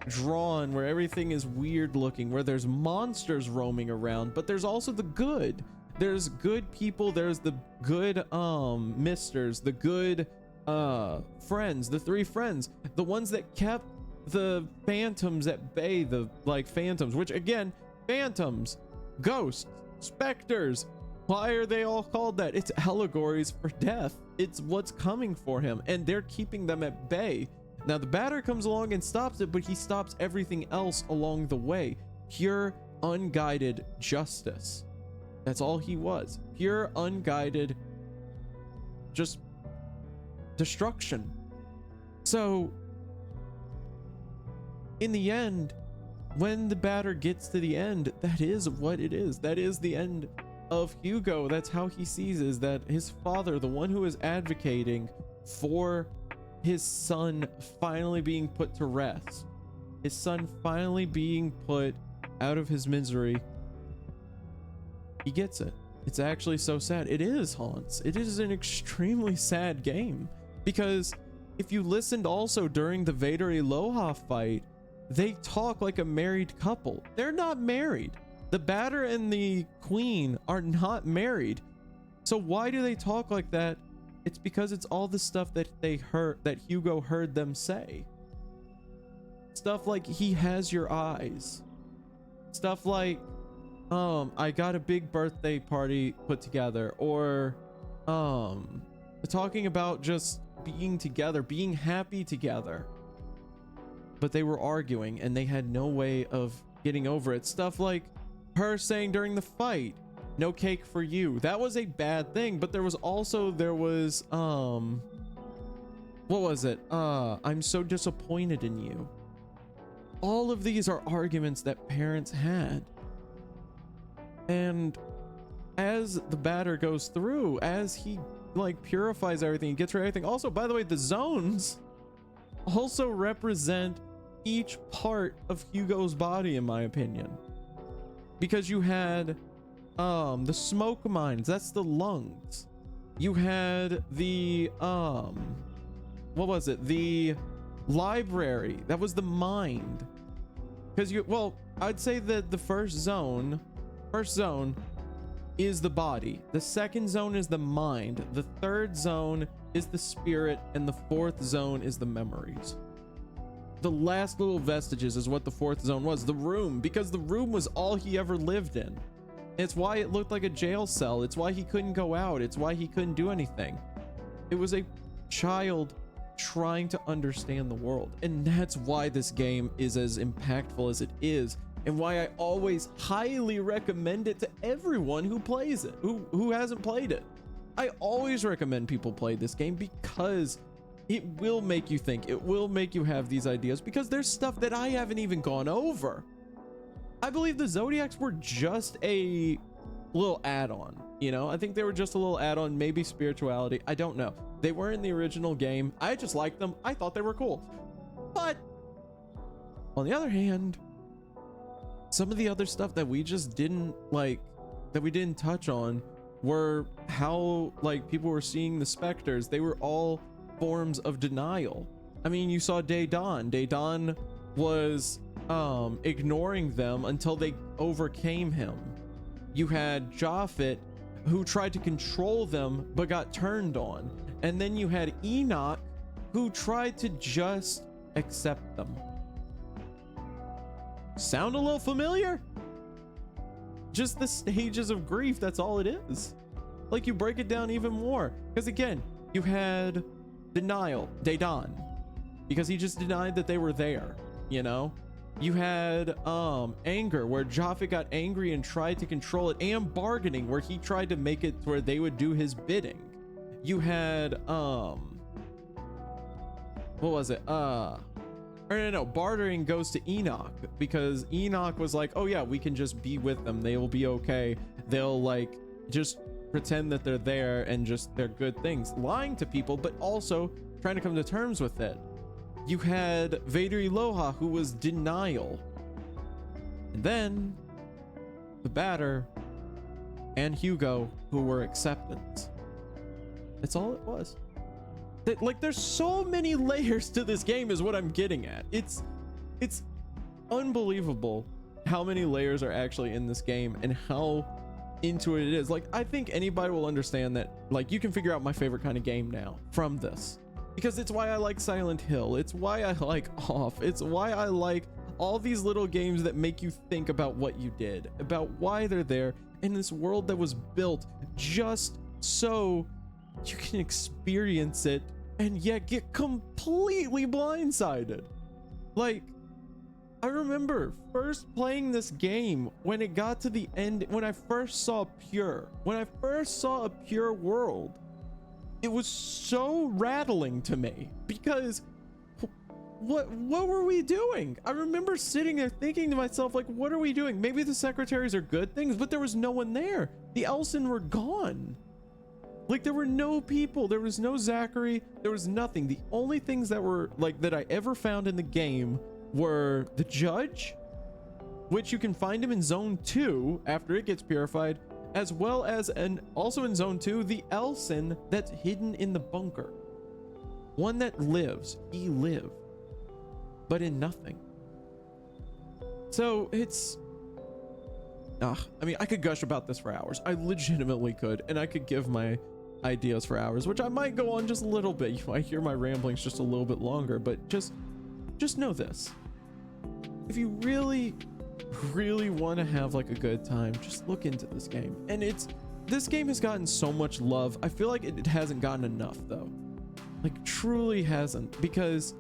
drawn, where everything is weird looking, where there's monsters roaming around, but there's also the good. There's good people. There's the good misters, the good friends, the three friends, the ones that kept the phantoms at bay, the like phantoms, which again, phantoms, ghosts, specters, why are they all called that? It's allegories for death. It's what's coming for him, and they're keeping them at bay. Now the batter comes along and stops it, but he stops everything else along the way. Pure unguided justice. That's all he was. Pure unguided just destruction. So in the end, when the batter gets to the end, that is what it is. That is the end of Hugo. That's how he sees, is that his father, the one who is advocating for his son finally being put to rest, his son finally being put out of his misery, he gets it. It's actually so sad. It is, Hans. It is an extremely sad game, because if you listened also during the Vader Aloha fight, they talk like a married couple. They're not married. The batter and the queen are not married. So why do they talk like that? It's because it's all the stuff that they heard, that Hugo heard them say. Stuff like, he has your eyes. Stuff like, I got a big birthday party put together, or talking about just being together, being happy together. But they were arguing and they had no way of getting over it. Stuff like her saying during the fight, no cake for you. That was a bad thing, but there was what was it? I'm so disappointed in you. All of these are arguments that parents had. And as the batter goes through, as he like purifies everything, gets rid of everything. Also, by the way, the zones also represent each part of Hugo's body, in my opinion, because you had the smoke mines, that's the lungs. You had the what was it, the library, that was the mind. Because I'd say that the first zone is the body, the second zone is the mind, the third zone is the spirit, and the fourth zone is the memories. The last little vestiges is what the fourth zone was, the room, because the room was all he ever lived in. It's why it looked like a jail cell. It's why he couldn't go out. It's why he couldn't do anything. It was a child trying to understand the world. And that's why this game is as impactful as it is, and why I always highly recommend it to everyone who plays it, who hasn't played it. I always recommend people play this game, because it will make you think. It will make you have these ideas, because there's stuff that I haven't even gone over. I believe the Zodiacs were just a little add-on, you know? I think they were just a little add-on, maybe spirituality. I don't know. They were in the original game. I just liked them. I thought they were cool. But on the other hand, some of the other stuff that we just didn't like, that we didn't touch on, were how like people were seeing the specters. They were all forms of denial. I mean, you saw Daedon. Daedon was ignoring them until they overcame him. You had Japhet, who tried to control them but got turned on. And then you had Enoch, who tried to just accept them. Sound a little familiar? Just the stages of grief, that's all it is. Like, you break it down even more, because again, you had denial, Daedon, because he just denied that they were there, you know? You had anger, where Japhet got angry and tried to control it, and bargaining, where he tried to make it to where they would do his bidding. you had what was it? Or no, bartering goes to Enoch because Enoch was like, oh yeah, we can just be with them. They will be okay. They'll like just pretend that they're there and just they're good things, lying to people, but also trying to come to terms with it. You had Vader Eloha, who was denial. And then the batter and Hugo, who were acceptance. That's all it was. Like, there's so many layers to this game is what I'm getting at. It's unbelievable how many layers are actually in this game and how into it is. Like, I think anybody will understand that, like, you can figure out my favorite kind of game now from this, because it's why I like Silent Hill. It's why I like Off. It's why I like all these little games that make you think about what you did, about why they're there in this world that was built just so you can experience it and yet get completely blindsided. Like, I remember first playing this game when it got to the end, when I first saw Pure, when I first saw a Pure world, it was so rattling to me because what were we doing? I remember sitting there thinking to myself, like, what are we doing? Maybe the secretaries are good things, but there was no one there. The Elsen were gone. Like, there were no people, there was no Zachary, there was nothing. The only things that were like that I ever found in the game were the judge, which you can find him in zone 2 after it gets purified, as well as, and also in zone 2, the Elsen that's hidden in the bunker. One that lives, he lived, but in nothing. So it's, I mean, I could gush about this for hours. I legitimately could, and I could give my ideas for hours, which I might go on just a little bit. You might hear my ramblings just a little bit longer, but just know this. If you really want to have like a good time, just look into this game. And this game has gotten so much love. I feel like it hasn't gotten enough though. Like, truly hasn't, because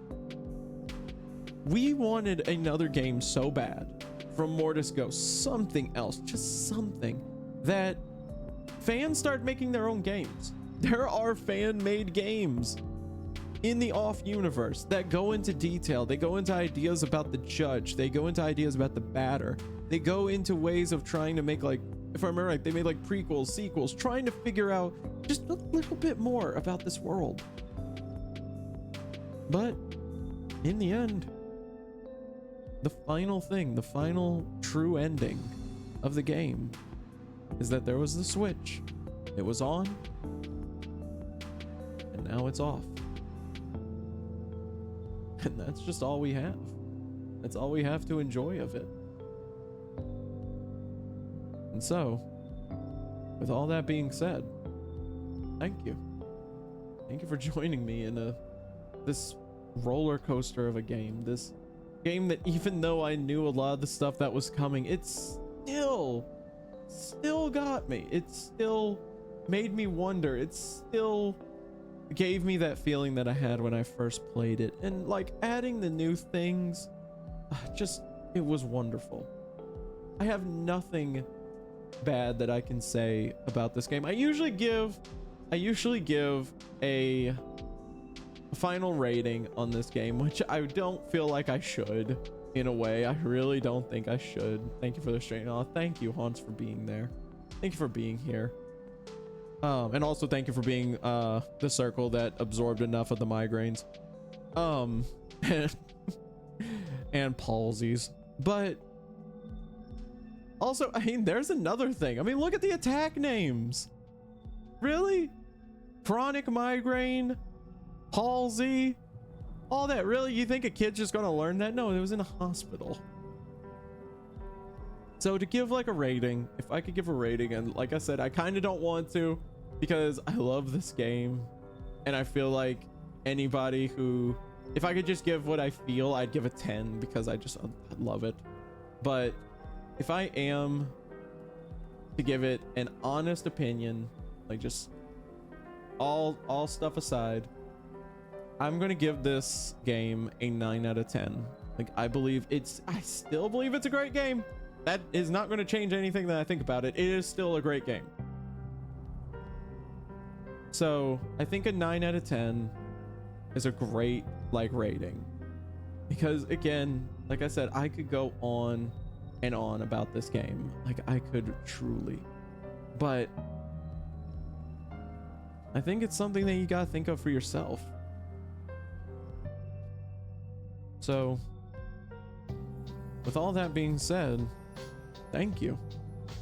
we wanted another game so bad from Mortis Ghost, something else, just something that fans start making their own games. There are fan-made games in the Off universe that go into detail. They go into ideas about the judge. They go into ideas about the batter. They go into ways of trying to make, like, if I remember right, they made like prequels, sequels, trying to figure out just a little bit more about this world. But in the end, the final thing, the final true ending of the game is that there was the switch. It was on, and now it's off. And that's just all we have. That's all we have to enjoy of it. And so, with all that being said, thank you. Thank you for joining me in this roller coaster of a game. This game that, even though I knew a lot of the stuff that was coming, it still got me. It still made me wonder. It still gave me that feeling that I had when I first played it. And like, adding the new things, it was wonderful. I have nothing bad that I can say about this game. I usually give a final rating on this game, which I don't feel like I should. In a way, I really don't think I should. Thank you for the straight. Thank you, Hans, for being there. Thank you for being here. And also thank you for being the circle that absorbed enough of the migraines. And palsies. But also, I mean, there's another thing. I mean, look at the attack names. Really? Chronic migraine, palsy, all that. Really? You think a kid's just gonna learn that? No, it was in a hospital. So to give like a rating, if I could give a rating, and like I said, I kind of don't want to, because I love this game, and I feel like anybody who, if I could just give what I feel, I'd give a 10, because I love it. But if I am to give it an honest opinion, like just all stuff aside, I'm gonna give this game a 9 out of 10. Like, I still believe it's a great game. That is not going to change anything that I think about it. It is still a great game. So I think a 9 out of 10 is a great like rating, because again, like I said, I could go on and on about this game. Like I could truly, but I think it's something that you gotta think of for yourself. So with all that being said, thank you.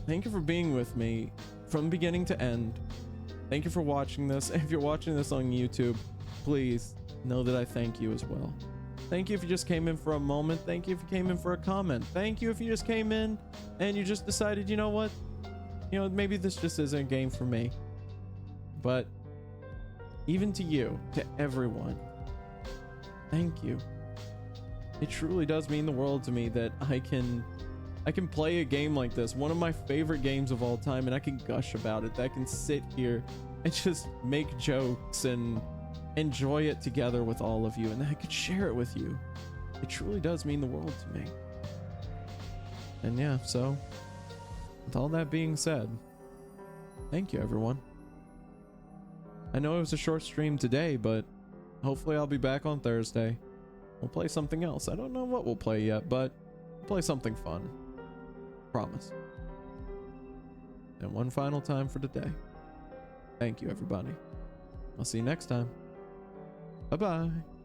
Thank you for being with me from beginning to end. Thank you for watching this. If you're watching this on YouTube, please know that I thank you as well. Thank you if you just came in for a moment. Thank you if you came in for a comment. Thank you if you just came in and you just decided, you know what? You know, maybe this just isn't a game for me. But even to you, to everyone, thank you. It truly does mean the world to me that I can play a game like this, one of my favorite games of all time, and I can gush about it. That I can sit here and just make jokes and enjoy it together with all of you, and that I could share it with you. It truly does mean the world to me. And yeah, so with all that being said, thank you everyone. I know it was a short stream today, but hopefully I'll be back on Thursday. We'll play something else. I don't know what we'll play yet, but we'll play something fun. Promise. And one final time for today. Thank you, everybody. I'll see you next time. Bye-bye.